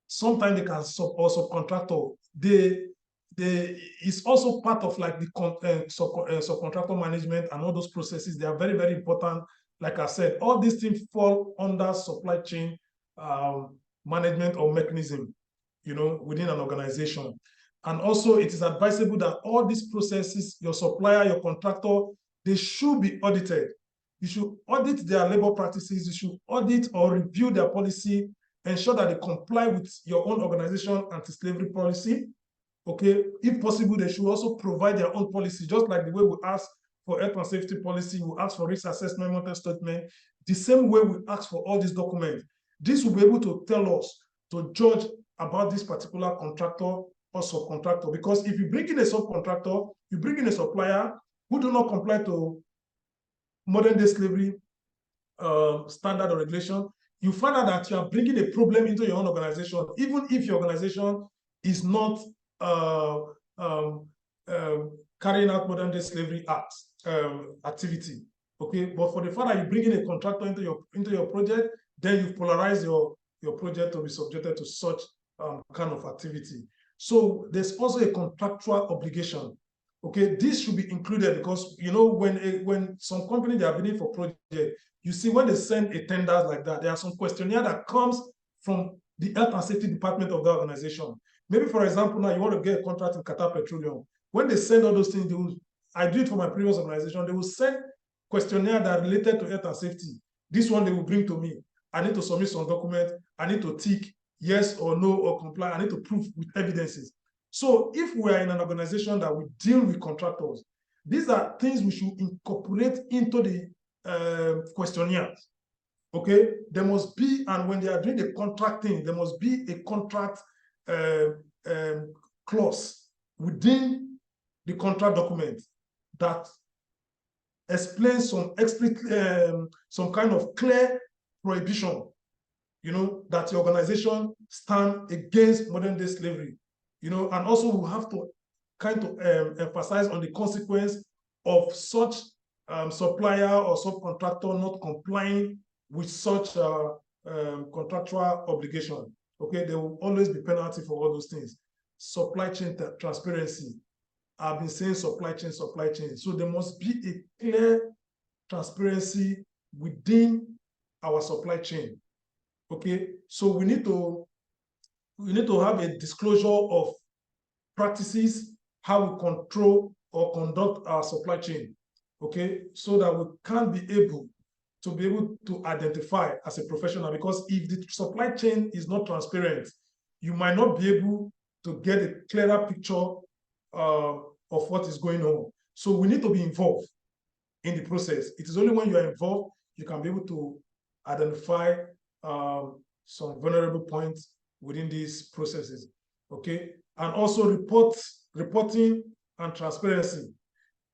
[SPEAKER 3] Sometimes they can subcontractor. It's also part of like the subcontractor management and all those processes. They are very, very important. Like I said, all these things fall under supply chain management or mechanism, you know, within an organization. And also it is advisable that all these processes, your supplier, your contractor, they should be audited. You should audit their labor practices. You should audit or review their policy, ensure that they comply with your own organization anti-slavery policy. Okay, if possible, they should also provide their own policy, just like the way we ask for health and safety policy, we ask for risk assessment, method statement, the same way we ask for all these documents. This will be able to tell us to judge about this particular contractor or subcontractor. Because if you bring in a subcontractor, you bring in a supplier who do not comply to modern day slavery standard or regulation, you find out that you are bringing a problem into your own organization, even if your organization is not carrying out modern day slavery acts activity. Okay, but for the fact that you bring in a contractor into your project, then you polarize your project to be subjected to such kind of activity. So there's also a contractual obligation. Okay, this should be included because you know when some company they are bidding for project, you see when they send a tender like that, there are some questionnaire that comes from the health and safety department of the organization. Maybe, for example, now you want to get a contract in Qatar Petroleum. When they send all those things, they will, I do it for my previous organization, they will send questionnaire that are related to health and safety. This one they will bring to me. I need to submit some document. I need to tick yes or no or comply. I need to prove with evidences. So if we are in an organization that we deal with contractors, these are things we should incorporate into the questionnaires. Okay, there must be, and when they are doing the contracting, there must be a contract clause within the contract document that explains some kind of clear prohibition, that the organization stand against modern day slavery, and also we have to kind of emphasize on the consequence of such supplier or subcontractor not complying with such contractual obligation. Okay, there will always be penalty for all those things. Supply chain transparency. I've been saying supply chain. So there must be a clear transparency within our supply chain. Okay, so we need to have a disclosure of practices, how we control or conduct our supply chain. Okay, so that we can be able to identify as a professional, because if the supply chain is not transparent, you might not be able to get a clearer picture of what is going on. So we need to be involved in the process. It is only when you are involved, you can be able to identify some vulnerable points within these processes. Okay, and also reporting and transparency.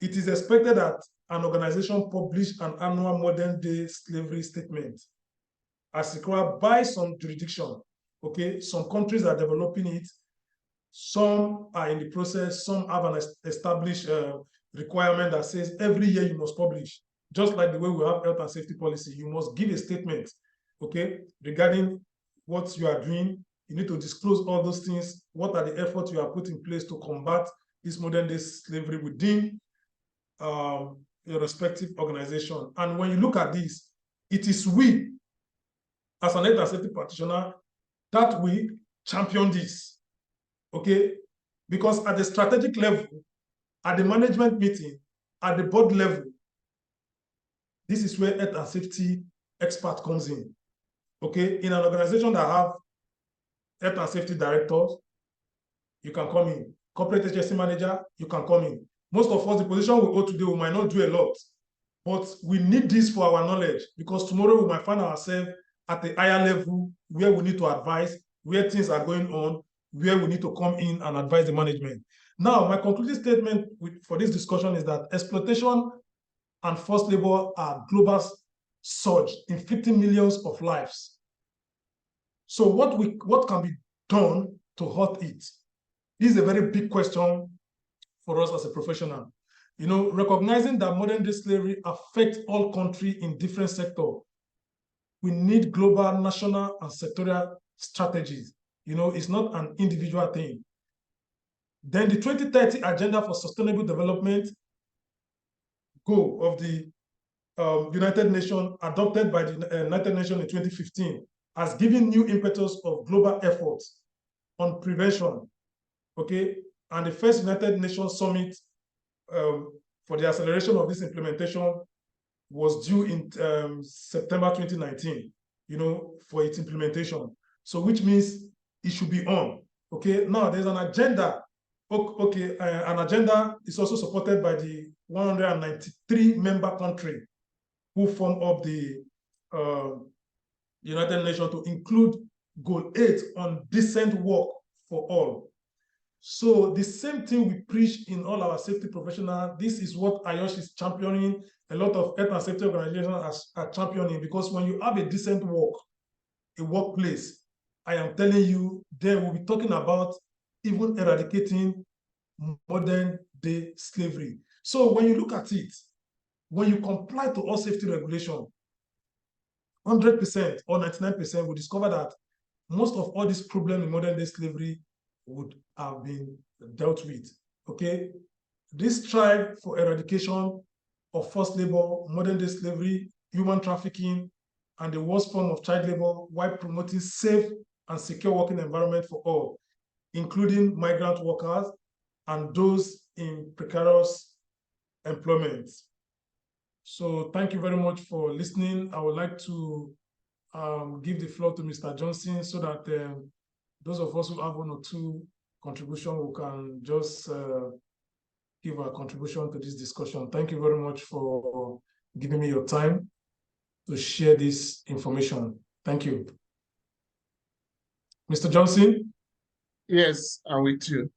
[SPEAKER 3] It is expected that an organization publish an annual modern day slavery statement as required by some jurisdiction. Okay, some countries are developing it, some are in the process, some have an established requirement that says every year you must publish. Just like the way we have health and safety policy, you must give a statement, okay, regarding what you are doing. You need to disclose all those things. What are the efforts you have put in place to combat this modern day slavery within your respective organization? And when you look at this, it is we, as an health and safety practitioner, that we champion this, okay? Because at the strategic level, at the management meeting, at the board level, this is where health and safety expert comes in, okay? In an organization that have health and safety directors, you can come in. Corporate HSC manager, you can come in. Most of us, the position we hold today, we might not do a lot, but we need this for our knowledge, because tomorrow we might find ourselves at a higher level where we need to advise, where things are going on, where we need to come in and advise the management. Now, my concluding statement for this discussion is that exploitation and forced labor are global surge, inflicting millions of lives. So what can be done to halt it? This is a very big question for us as a professional. Recognizing that modern day slavery affects all countries in different sectors, we need global, national, and sectorial strategies. It's not an individual thing. Then the 2030 Agenda for Sustainable Development goal of the United Nations, adopted by the United Nations in 2015, has given new impetus of global efforts on prevention, okay? And the first United Nations Summit for the acceleration of this implementation was due in September 2019, for its implementation. So which means it should be on, okay? Now there's an agenda, okay, an agenda is also supported by the 193 member countries who form up the United Nations, to include Goal 8 on decent work for all. So the same thing we preach in all our safety professionals. This is what IOSH is championing. A lot of health and safety organizations are championing, because when you have a decent work, a workplace, I am telling you, they will be talking about even eradicating modern day slavery. So when you look at it, when you comply to all safety regulation, 100% or 99%, we discover that most of all these problems in modern day slavery would have been dealt with, okay? This strive for eradication of forced labor, modern day slavery, human trafficking, and the worst form of child labor, while promoting safe and secure working environment for all. including migrant workers and those in precarious employment. So thank you very much for listening. I would like to give the floor to Mr. Johnson so that those of us who have one or two contributions, we can just give our contribution to this discussion. Thank you very much for giving me your time to share this information. Thank you. Mr. Johnson?
[SPEAKER 1] Yes, I'm with you.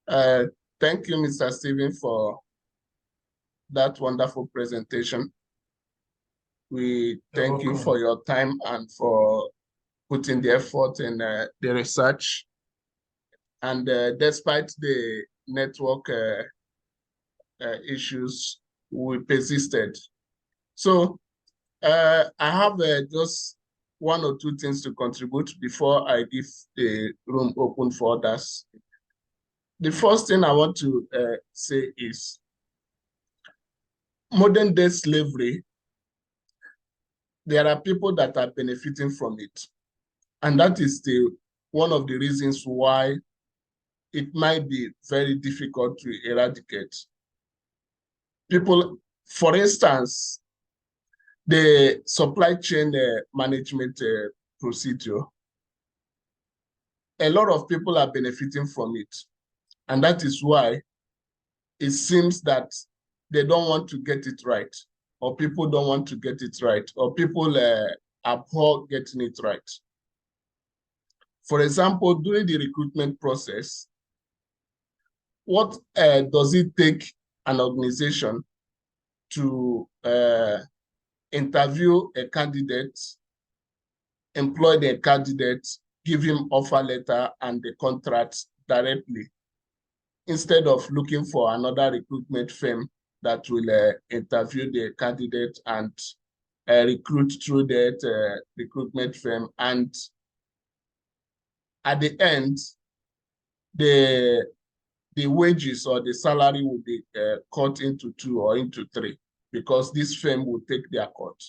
[SPEAKER 1] Thank you, Mr. Stephen, for that wonderful presentation. We thank you for your time and for putting the effort in the research. And despite the network issues, we persisted. So I have just one or two things to contribute before I give the room open for others. The first thing I want to say is modern day slavery, there are people that are benefiting from it. And that is one of the reasons why it might be very difficult to eradicate. People, for instance, the supply chain management procedure, a lot of people are benefiting from it. And that is why it seems that they don't want to get it right, or people don't want to get it right, or people abhor getting it right. For example, during the recruitment process, what does it take an organization to interview a candidate, employ the candidate, give him offer letter and the contract directly, instead of looking for another recruitment firm that will interview the candidate and recruit through that recruitment firm. And at the end, the wages or the salary will be cut into 2 or into 3 because this firm will take their cut.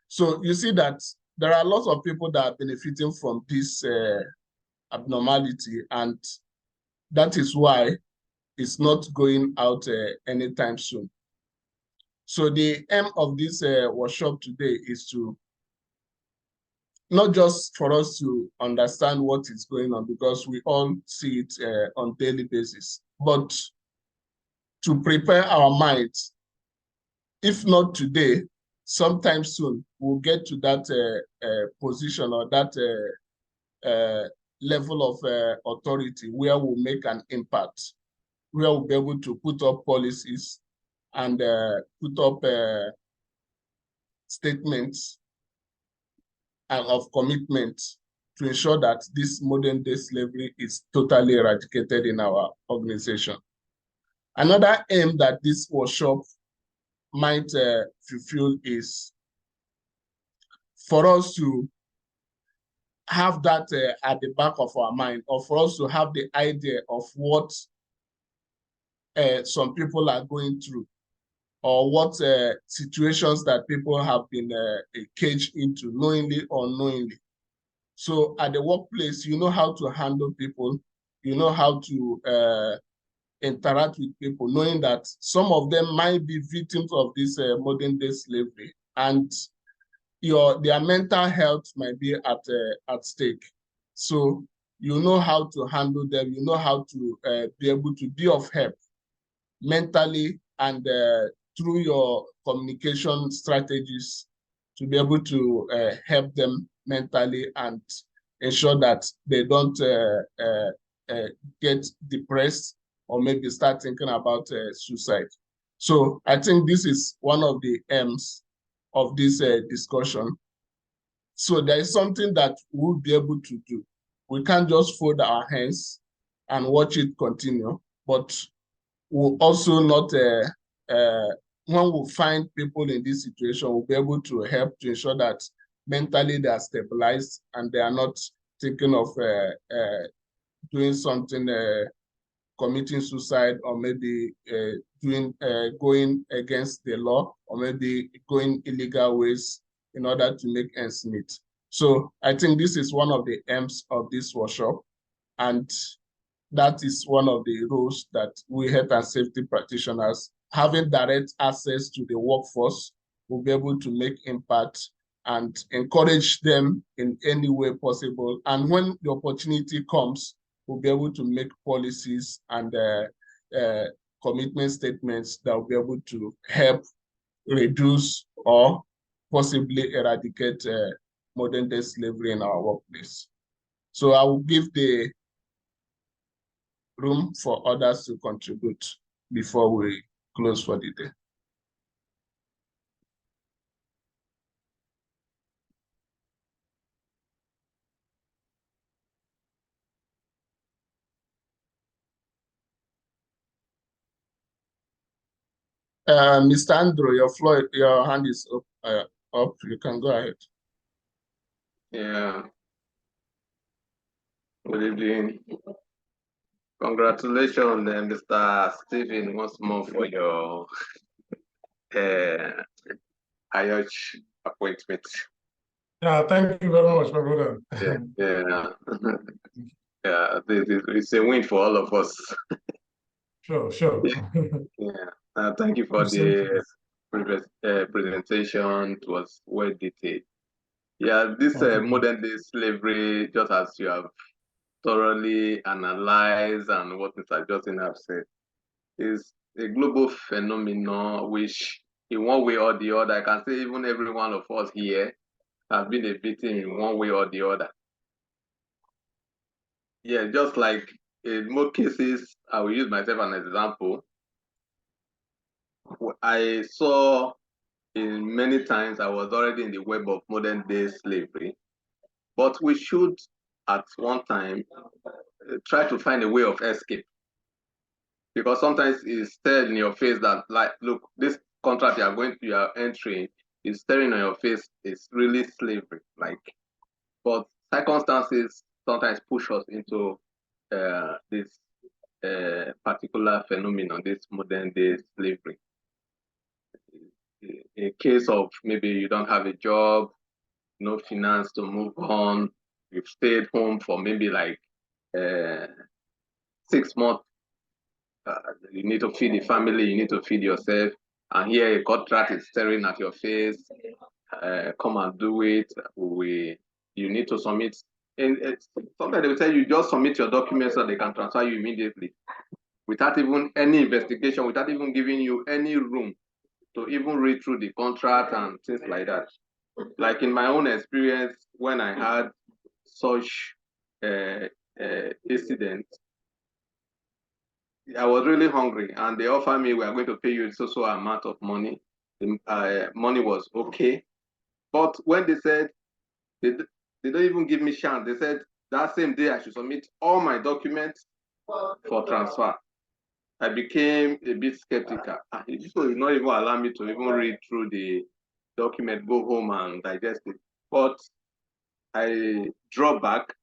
[SPEAKER 1] So you see that there are lots of people that are benefiting from this abnormality, and that is why it's not going out anytime soon. So the aim of this workshop today is to not just for us to understand what is going on, because we all see it on a daily basis, but to prepare our minds. If not today, sometime soon, we'll get to that position or that level of authority where we'll make an impact, where we'll be able to put up policies and put up statements of commitment to ensure that this modern day slavery is totally eradicated in our organization. Another aim that this workshop might fulfill is for us to have that at the back of our mind, or for us to have the idea of what some people are going through, or what situations that people have been caged into, knowingly or unknowingly. So at the workplace, you know how to handle people, you know how to interact with people, knowing that some of them might be victims of this modern day slavery, and their mental health might be at stake. So you know how to handle them, you know how to be able to be of help mentally and through your communication strategies to be able to help them mentally and ensure that they don't get depressed or maybe start thinking about suicide. So I think this is one of the aims of this discussion. So there is something that we'll be able to do. We can't just fold our hands and watch it continue, but we'll also not, when we find people in this situation, we'll be able to help to ensure that mentally they are stabilized and they are not thinking of doing something, committing suicide, or maybe going against the law, or maybe going illegal ways in order to make ends meet. So I think this is one of the aims of this workshop. And that is one of the roles that we health and safety practitioners, having direct access to the workforce, will be able to make impact and encourage them in any way possible. And when the opportunity comes, we'll be able to make policies and commitment statements that will be able to help reduce or possibly eradicate modern day slavery in our workplace. So I will give the room for others to contribute before we close for the day. Mr. Andrew, your hand is up. You can go ahead.
[SPEAKER 4] Yeah. Good evening. Congratulations, Mr. Stephen, once more for your IOH appointment.
[SPEAKER 3] Yeah, thank you very much, my brother.
[SPEAKER 4] Yeah. Yeah, it's a win for all of us.
[SPEAKER 3] Sure.
[SPEAKER 4] Yeah. Thank you for the presentation. It was well detailed. Yeah, this modern day slavery, just as you have thoroughly analyzed and what Mr. Justin have said, is a global phenomenon which, in one way or the other, I can say even every one of us here have been a victim in one way or the other. Yeah, just like in most cases, I will use myself as an example. I saw in many times I was already in the web of modern day slavery, but we should at one time try to find a way of escape. Because sometimes it's stared in your face that, like, look, this contract you are entering is staring on your face. It's really slavery. Like, but circumstances sometimes push us into this particular phenomenon, this modern day slavery. In case of maybe you don't have a job, no finance to move on, you've stayed home for maybe like 6 months. You need to feed the family, you need to feed yourself, and here a contract is staring at your face. Come and do it. You need to submit. And sometimes they will tell you just submit your documents so they can transfer you immediately, without even any investigation, without even giving you any room to even read through the contract and things like that. Like in my own experience, when I had such incident, I was really hungry, and they offered me, we are going to pay you so amount of money. The money was okay, but when they said they don't even give me chance, they said that same day I should submit all my documents for transfer. I became a bit skeptical. This will not even allow me to even read through the document, go home and digest it. But I dropped back.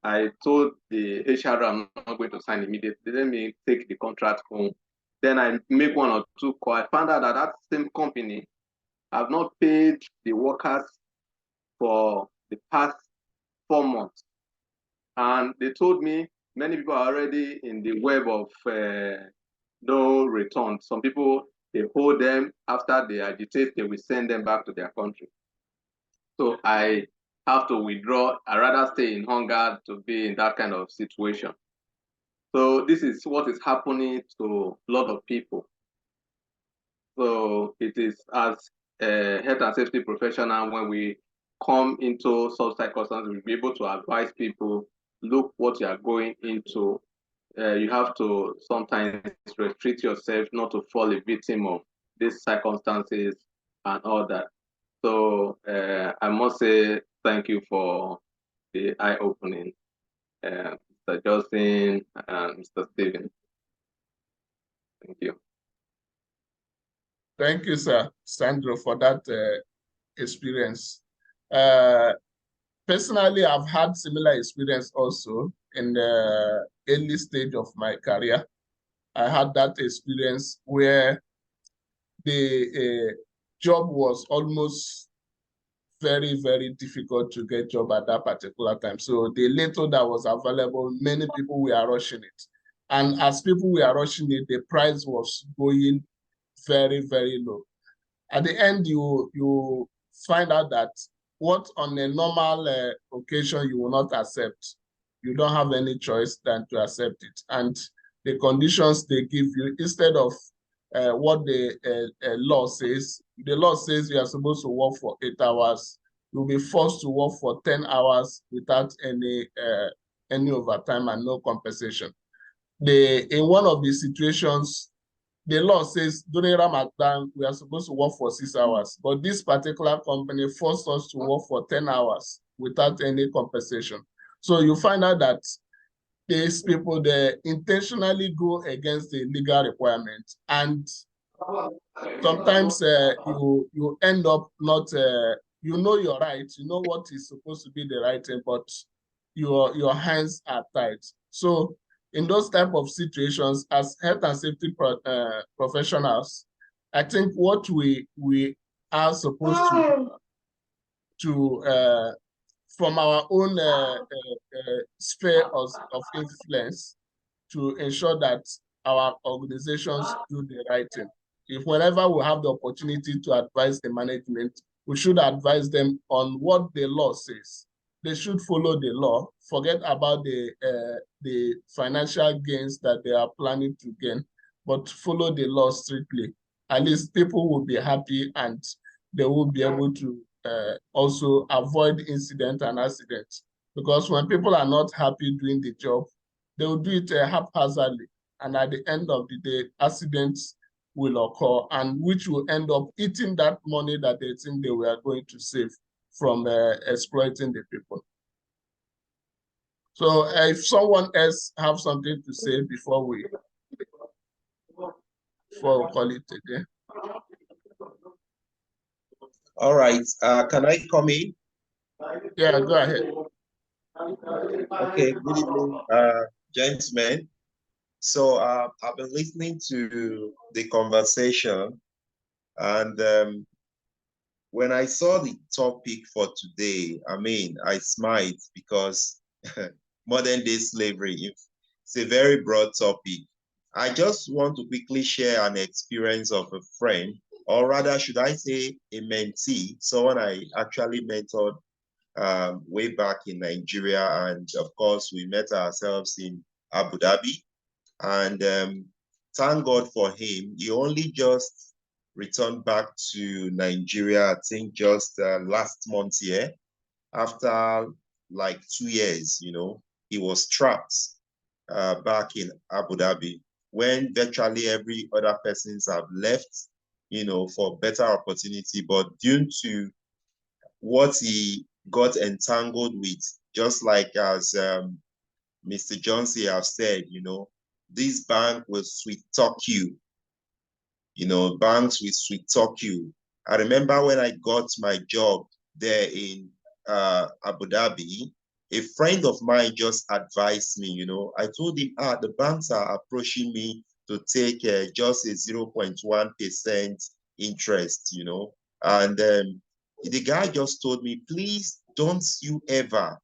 [SPEAKER 4] I told the HR I'm not going to sign immediately. Let me take the contract home. Then I make 1 or 2 calls. I found out that that same company have not paid the workers for the past 4 months. And they told me many people are already in the web of no return. Some people, they hold them. After they agitate, they will send them back to their country. So I have to withdraw. I rather stay in hunger to be in that kind of situation. So this is what is happening to a lot of people. So it is as a health and safety professional, when we come into such circumstances, we'll be able to advise people, look what you are going into. You have to sometimes restrict yourself not to fall a victim of these circumstances and all that. So I must say thank you for the eye-opening, Mr. Justin and Mr. Stephen. Thank you.
[SPEAKER 1] Thank you, sir, Sandro, for that experience. Personally, I've had similar experience also in the early stage of my career. I had that experience where the job was almost very, very difficult to get job at that particular time. So the little that was available, many people were rushing it. And as people were rushing it, the price was going very, very low. At the end, you find out that what on a normal occasion you will not accept, you don't have any choice than to accept it. And the conditions they give you, instead of what the law says, the law says you are supposed to work for 8 hours. You'll be forced to work for 10 hours without any overtime and no compensation. In one of the situations, the law says during Ramadan, we are supposed to work for 6 hours, but this particular company forced us to work for 10 hours without any compensation. So you find out that these people, they intentionally go against the legal requirement, and sometimes you end up not, you know you're right, you know what is supposed to be the right thing, but your hands are tied. So in those type of situations, as health and safety professionals, I think what we are supposed to from our own sphere of influence, to ensure that our organizations do the right thing. If whenever we have the opportunity to advise the management, we should advise them on what the law says. They should follow the law, forget about the financial gains that they are planning to gain, but follow the law strictly. At least people will be happy, and they will be able to also avoid incident and accidents. Because when people are not happy doing the job, they will do it haphazardly. And at the end of the day, accidents will occur, and which will end up eating that money that they think they were going to save from exploiting the people. So if someone else have something to say before we call it a day.
[SPEAKER 5] All right, can I come in?
[SPEAKER 1] Yeah, go ahead.
[SPEAKER 5] Okay, good evening, gentlemen. So I've been listening to the conversation, and when I saw the topic for today, I mean, I smiled because modern day slavery, it's a very broad topic. I just want to quickly share an experience of a friend, or rather, should I say a mentee, someone I actually mentored way back in Nigeria. And of course, we met ourselves in Abu Dhabi. And thank God for him. He only just returned back to Nigeria, I think just last month here, after like 2 years, you know. He was trapped back in Abu Dhabi when virtually every other persons have left, you know, for better opportunity. But due to what he got entangled with, just like as Mr. Johnson have said, you know, this bank will sweet talk you. You know, banks will sweet talk you. I remember when I got my job there in Abu Dhabi, a friend of mine just advised me, you know, I told him, the banks are approaching me to take just a 0.1% interest, you know. And the guy just told me, please don't you ever,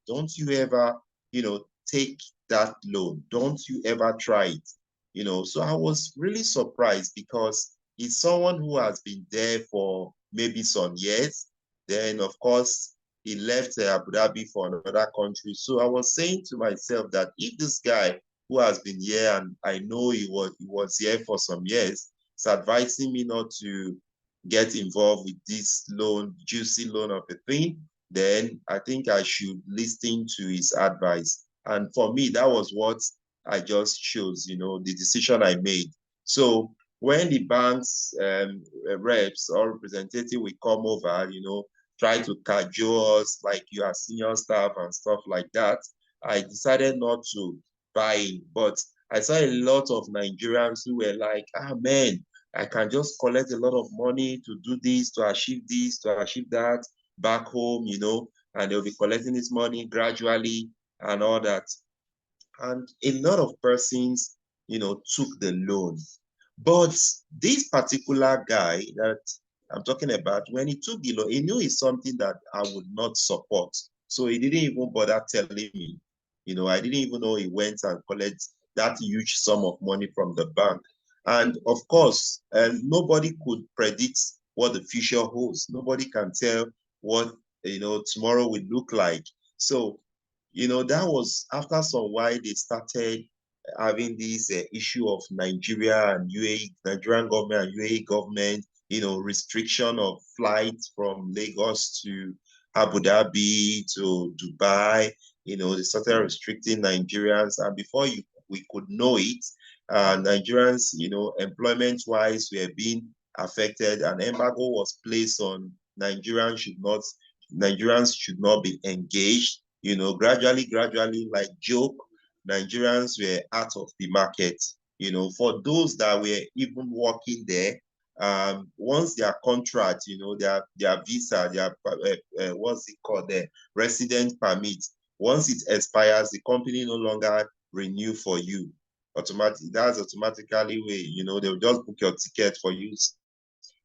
[SPEAKER 5] you know, take that loan. Don't you ever try it, you know. So I was really surprised because he's someone who has been there for maybe some years. Then, of course, he left Abu Dhabi for another country. So I was saying to myself that if this guy who has been here, and I know he was here for some years, is advising me not to get involved with this loan, juicy loan of a thing, then I think I should listen to his advice. And for me, that was what I just chose, you know, the decision I made. So when the bank's reps or representative will come over, you know, try to cajole us like you are senior staff and stuff like that, I decided not to buy in. But I saw a lot of Nigerians who were like, man, I can just collect a lot of money to do this, to achieve that back home, you know, and they'll be collecting this money gradually and all that. And a lot of persons, you know, took the loan. But this particular guy that I'm talking about when he took the loan, he knew it's something that I would not support. So he didn't even bother telling me. I didn't even know he went and collected that huge sum of money from the bank. And of course, nobody could predict what the future holds. Nobody can tell what tomorrow will look like. So, that was after some while they started having this issue of Nigeria and UAE, Nigerian government and UAE government, restriction of flights from Lagos to Abu Dhabi to Dubai. They started restricting Nigerians, and before we could know it, Nigerians, employment-wise, were being affected. An embargo was placed on Nigerians should not be engaged. Gradually, like joke, Nigerians were out of the market. For those that were even working there, once their contract, their visa, their what's it called, their resident permit, once it expires, the company no longer renew for you. That's automatically way, they'll just book your ticket for you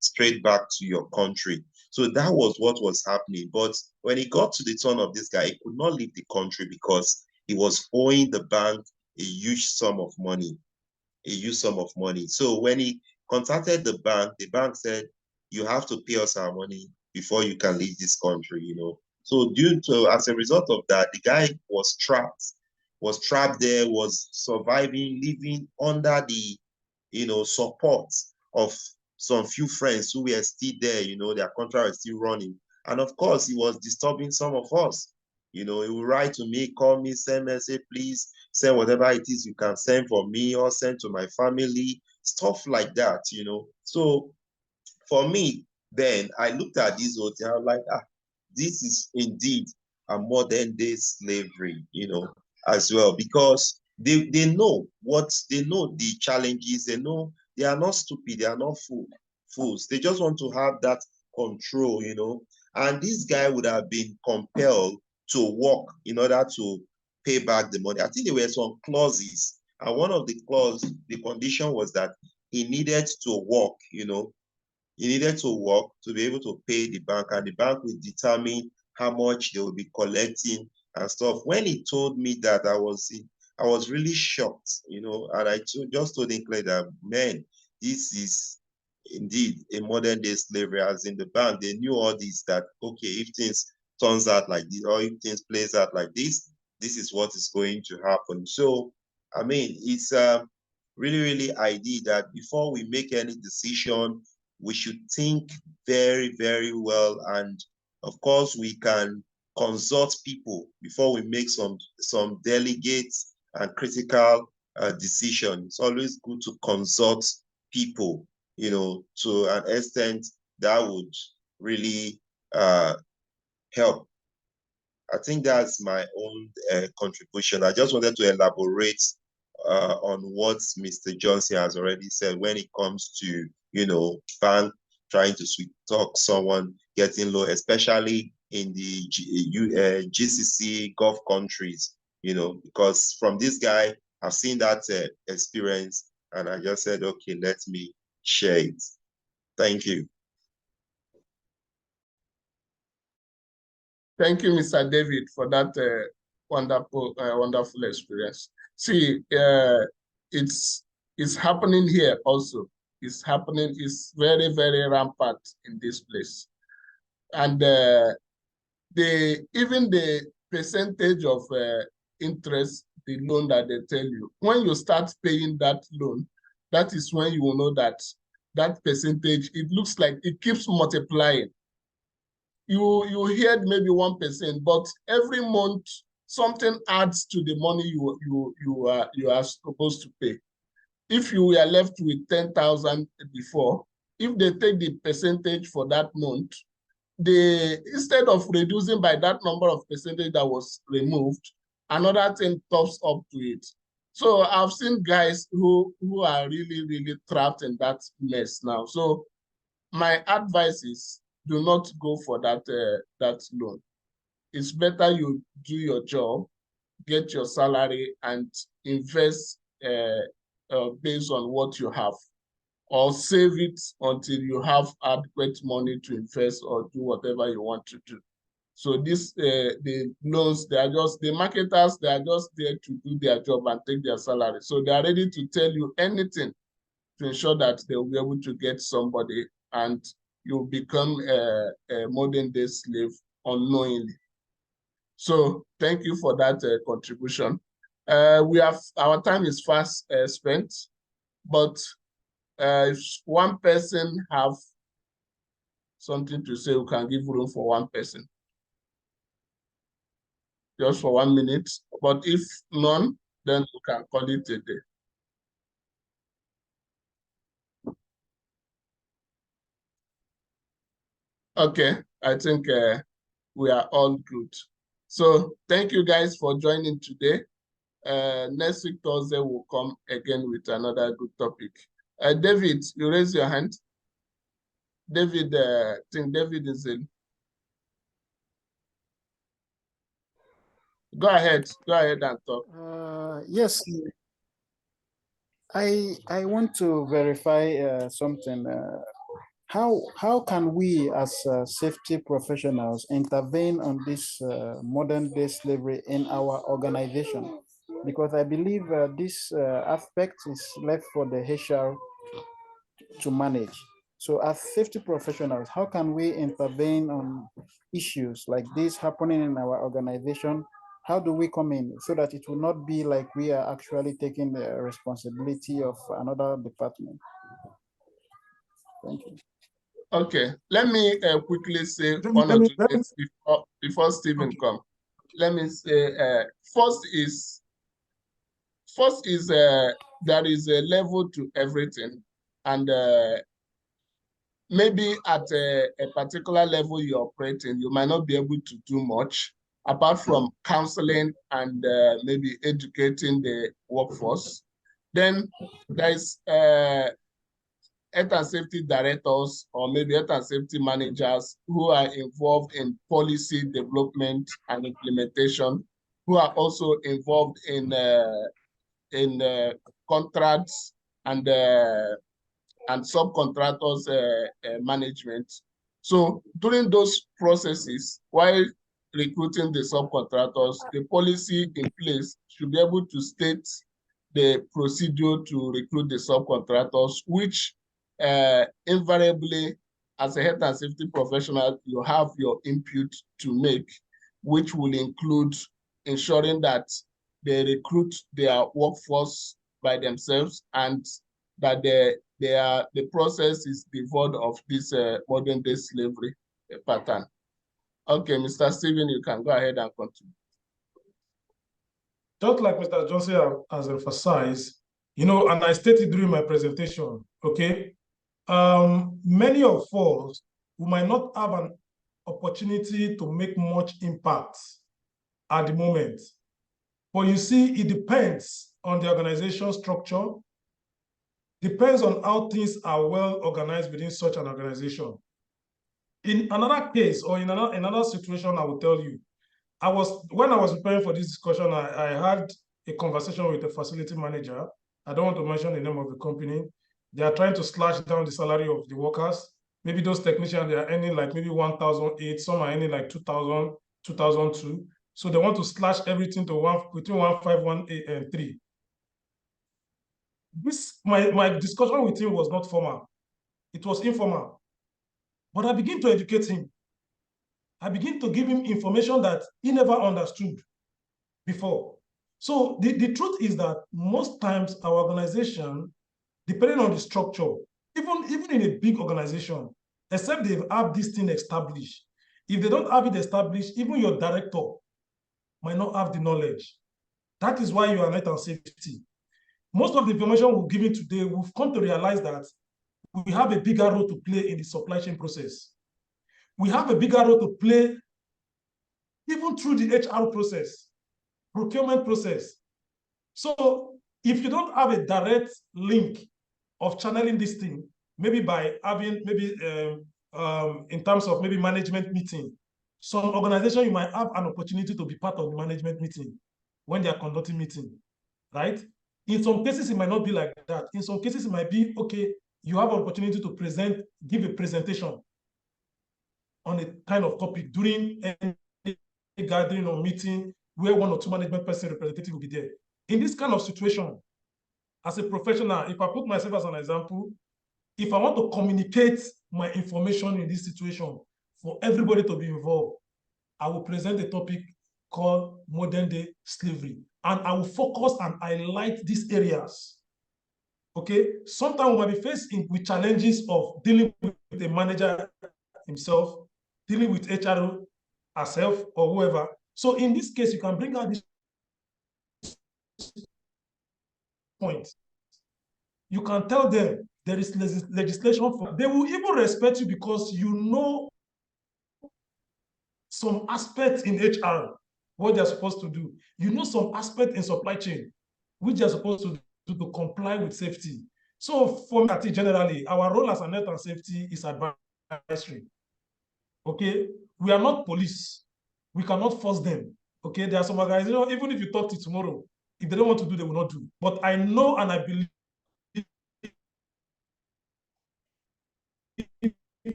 [SPEAKER 5] straight back to your country. So that was what was happening. But when it got to the turn of this guy, he could not leave the country because he was owing the bank a huge sum of money. So when he contacted the bank said, you have to pay us our money before you can leave this country, So as a result of that, the guy was trapped there, was surviving, living under the, support of some few friends who were still there, their contract was still running. And of course, he was disturbing some of us. He would write to me, call me, send message, please send whatever it is you can send for me or send to my family, stuff like that, So for me, then I looked at this whole thing, I was like, this is indeed a modern day slavery, as well, because they know the challenges, they know they are not stupid, they are not fools. They just want to have that control, And this guy would have been compelled to work in order to pay back the money. I think there were some clauses, and one of the condition was that he needed to work, He needed to work to be able to pay the bank, and the bank will determine how much they will be collecting and stuff. When he told me that, I was really shocked, and I just told him clearly that, man, this is indeed a modern day slavery. As in the bank, they knew all this, that, okay, if things turns out like this, or if things plays out like this is what is going to happen. So, I mean, it's really, really ideal that before we make any decision, we should think very, very well. And of course, we can consult people before we make some delegates and critical decision. It's always good to consult people, to an extent that would really help. I think that's my own contribution. I just wanted to elaborate on what Mr. Johnson has already said when it comes to, bank trying to sweet talk someone getting low, especially in the GCC Gulf countries, because from this guy, I've seen that experience, and I just said, okay, let me share it. Thank you.
[SPEAKER 1] Thank you, Mr. David, for that wonderful experience. See, it's happening here also. It's happening. It's very, very rampant in this place, and even the percentage of interest, the loan that they tell you, when you start paying that loan, that is when you will know that that percentage, it looks like it keeps multiplying. You heard maybe 1%, but every month something adds to the money you are supposed to pay. If you were left with 10,000 before, if they take the percentage for that month, instead of reducing by that number of percentage that was removed, another thing tops up to it. So I've seen guys who are really, really trapped in that mess now. So my advice is, do not go for that loan. It's better you do your job, get your salary, and invest based on what you have. or save it until you have adequate money to invest or do whatever you want to do. So the loans, they are just, the marketers, they are just there to do their job and take their salary. So they are ready to tell you anything to ensure that they will be able to get somebody and you become a modern day slave unknowingly. So thank you for that contribution. Our time is fast spent, but if one person have something to say, we can give room for one person. Just for 1 minute, but if none, then we can call it a day. Okay, I think we are all good. So thank you guys for joining today. Next week, Thursday, we'll come again with another good topic. David, you raise your hand. David, I think David is in. Go ahead and talk.
[SPEAKER 6] Yes, I want to verify something. How can we as safety professionals intervene on this modern day slavery in our organization? Because I believe this aspect is left for the HR to manage. So as safety professionals, how can we intervene on issues like this happening in our organization? How do we come in so that it will not be like we are actually taking the responsibility of another department? Thank you.
[SPEAKER 1] Okay, let me quickly say
[SPEAKER 3] Let me-
[SPEAKER 1] one
[SPEAKER 3] let
[SPEAKER 1] or
[SPEAKER 3] me-
[SPEAKER 1] two
[SPEAKER 3] let me-
[SPEAKER 1] things before Stephen
[SPEAKER 3] Okay.
[SPEAKER 1] comes. Let me say, first is there is a level to everything, and maybe at a particular level you're operating, you might not be able to do much apart from counseling and maybe educating the workforce. Then there's health and safety directors or maybe health and safety managers who are involved in policy development and implementation, who are also involved in contracts and subcontractors management. So during those processes, while recruiting the subcontractors, the policy in place should be able to state the procedure to recruit the subcontractors, which invariably, as a health and safety professional, you have your input to make, which will include ensuring that they recruit their workforce by themselves and that the process is devoid of this modern day slavery pattern. Okay, Mr. Stephen, you can go ahead and continue.
[SPEAKER 3] Just like Mr. Johnson has emphasized, and I stated during my presentation, okay, many of us who might not have an opportunity to make much impact at the moment. But you see, it depends on the organization structure, depends on how things are well organized within such an organization. In another case or in another situation, I will tell you, when I was preparing for this discussion, I had a conversation with a facility manager. I don't want to mention the name of the company. They are trying to slash down the salary of the workers. Maybe those technicians, they are earning like maybe 1,008, some are earning like 2,000, 2,002. So they want to slash everything to between 1,518 and 3. My discussion with him was not formal. It was informal. But I begin to educate him. I begin to give him information that he never understood before. So the truth is that most times our organization, depending on the structure, even in a big organization, except they have this thing established, if they don't have it established, even your director might not have the knowledge. That is why you are health and safety. Most of the information we're giving today, we've come to realize that we have a bigger role to play in the supply chain process. We have a bigger role to play even through the HR process, procurement process. So if you don't have a direct link of channeling this thing, maybe by having, in terms of maybe management meeting, some organization, you might have an opportunity to be part of the management meeting when they are conducting meeting, right? In some cases, it might not be like that. In some cases, it might be, okay, you have an opportunity to give a presentation on a kind of topic during any gathering or meeting where one or two management person representative will be there. In this kind of situation, as a professional, if I put myself as an example, if I want to communicate my information in this situation for everybody to be involved, I will present a topic called modern day slavery. And I will focus and highlight these areas. Okay, sometimes we might be faced with challenges of dealing with a manager himself, dealing with HR herself or whoever. So in this case, you can bring out this point. You can tell them there is legislation for, they will even respect you because you know some aspects in HR, what they're supposed to do. You know some aspect in supply chain, which they're supposed to do to comply with safety. So for me, generally, our role as a health and safety is advisory. Okay, we are not police. We cannot force them. Okay, there are some organizations, even if you talk to tomorrow, if they don't want to do, they will not do. But I know and I believe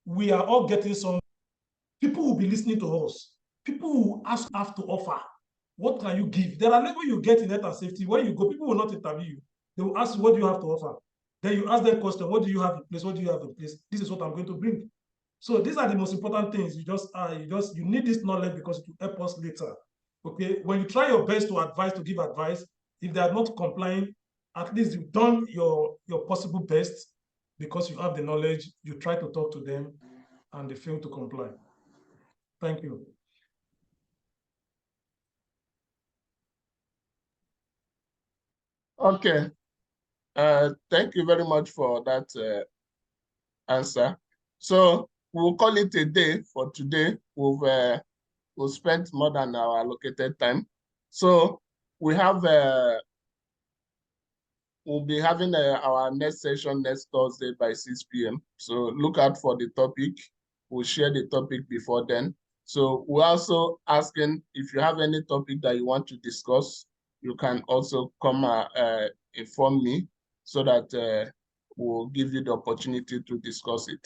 [SPEAKER 3] we are all getting some. People will be listening to us. People will have to offer. What can you give? There are levels you get in health and safety. When you go, people will not interview you. They will ask you, what do you have to offer? Then you ask them question, what do you have in place? What do you have in place? This is what I'm going to bring. So these are the most important things. You need this knowledge because it will help us later. Okay, when you try your best to give advice, if they are not complying, at least you've done your possible best because you have the knowledge. You try to talk to them, and they fail to comply. Thank you.
[SPEAKER 1] Okay. Thank you very much for that answer. So we'll call it a day for today. We've spent more than our allocated time. So we have we'll be having our next session next Thursday by 6 p.m. So look out for the topic. We'll share the topic before then. So we're also asking if you have any topic that you want to discuss, you can also come inform me so that we'll give you the opportunity to discuss it.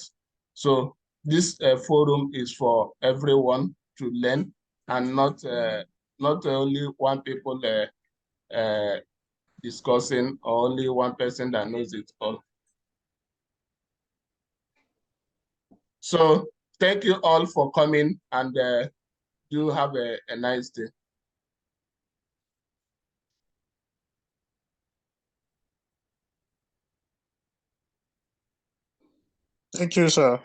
[SPEAKER 1] So this forum is for everyone to learn and not only one people discussing or only one person that knows it all. So thank you all for coming and do have a nice day.
[SPEAKER 6] Thank you, sir.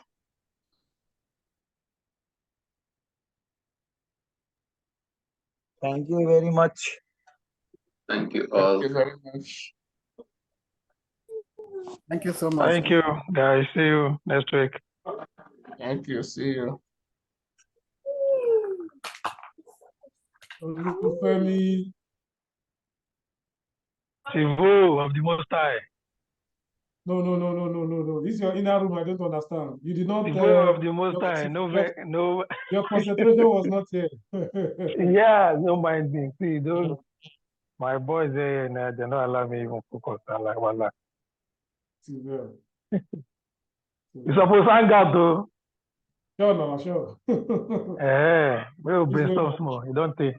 [SPEAKER 7] Thank you very much.
[SPEAKER 4] Thank you all.
[SPEAKER 1] Thank you very much.
[SPEAKER 6] Thank you so much.
[SPEAKER 2] Thank you, guys. See you next week.
[SPEAKER 1] Thank you. See you.
[SPEAKER 3] Olufemi.
[SPEAKER 2] Sivu of the Most High.
[SPEAKER 3] No. This is your inner room. I don't understand. You did not.
[SPEAKER 2] Sivu of the Most High. No.
[SPEAKER 3] Your concentration was not here.
[SPEAKER 2] Yeah, no mind me. See, those my boys there, and they don't allow me even focus. I like, voila.
[SPEAKER 3] You're
[SPEAKER 2] You supposed to hang out though.
[SPEAKER 3] Sure, no, sure.
[SPEAKER 2] We'll brainstorm small. You don't think.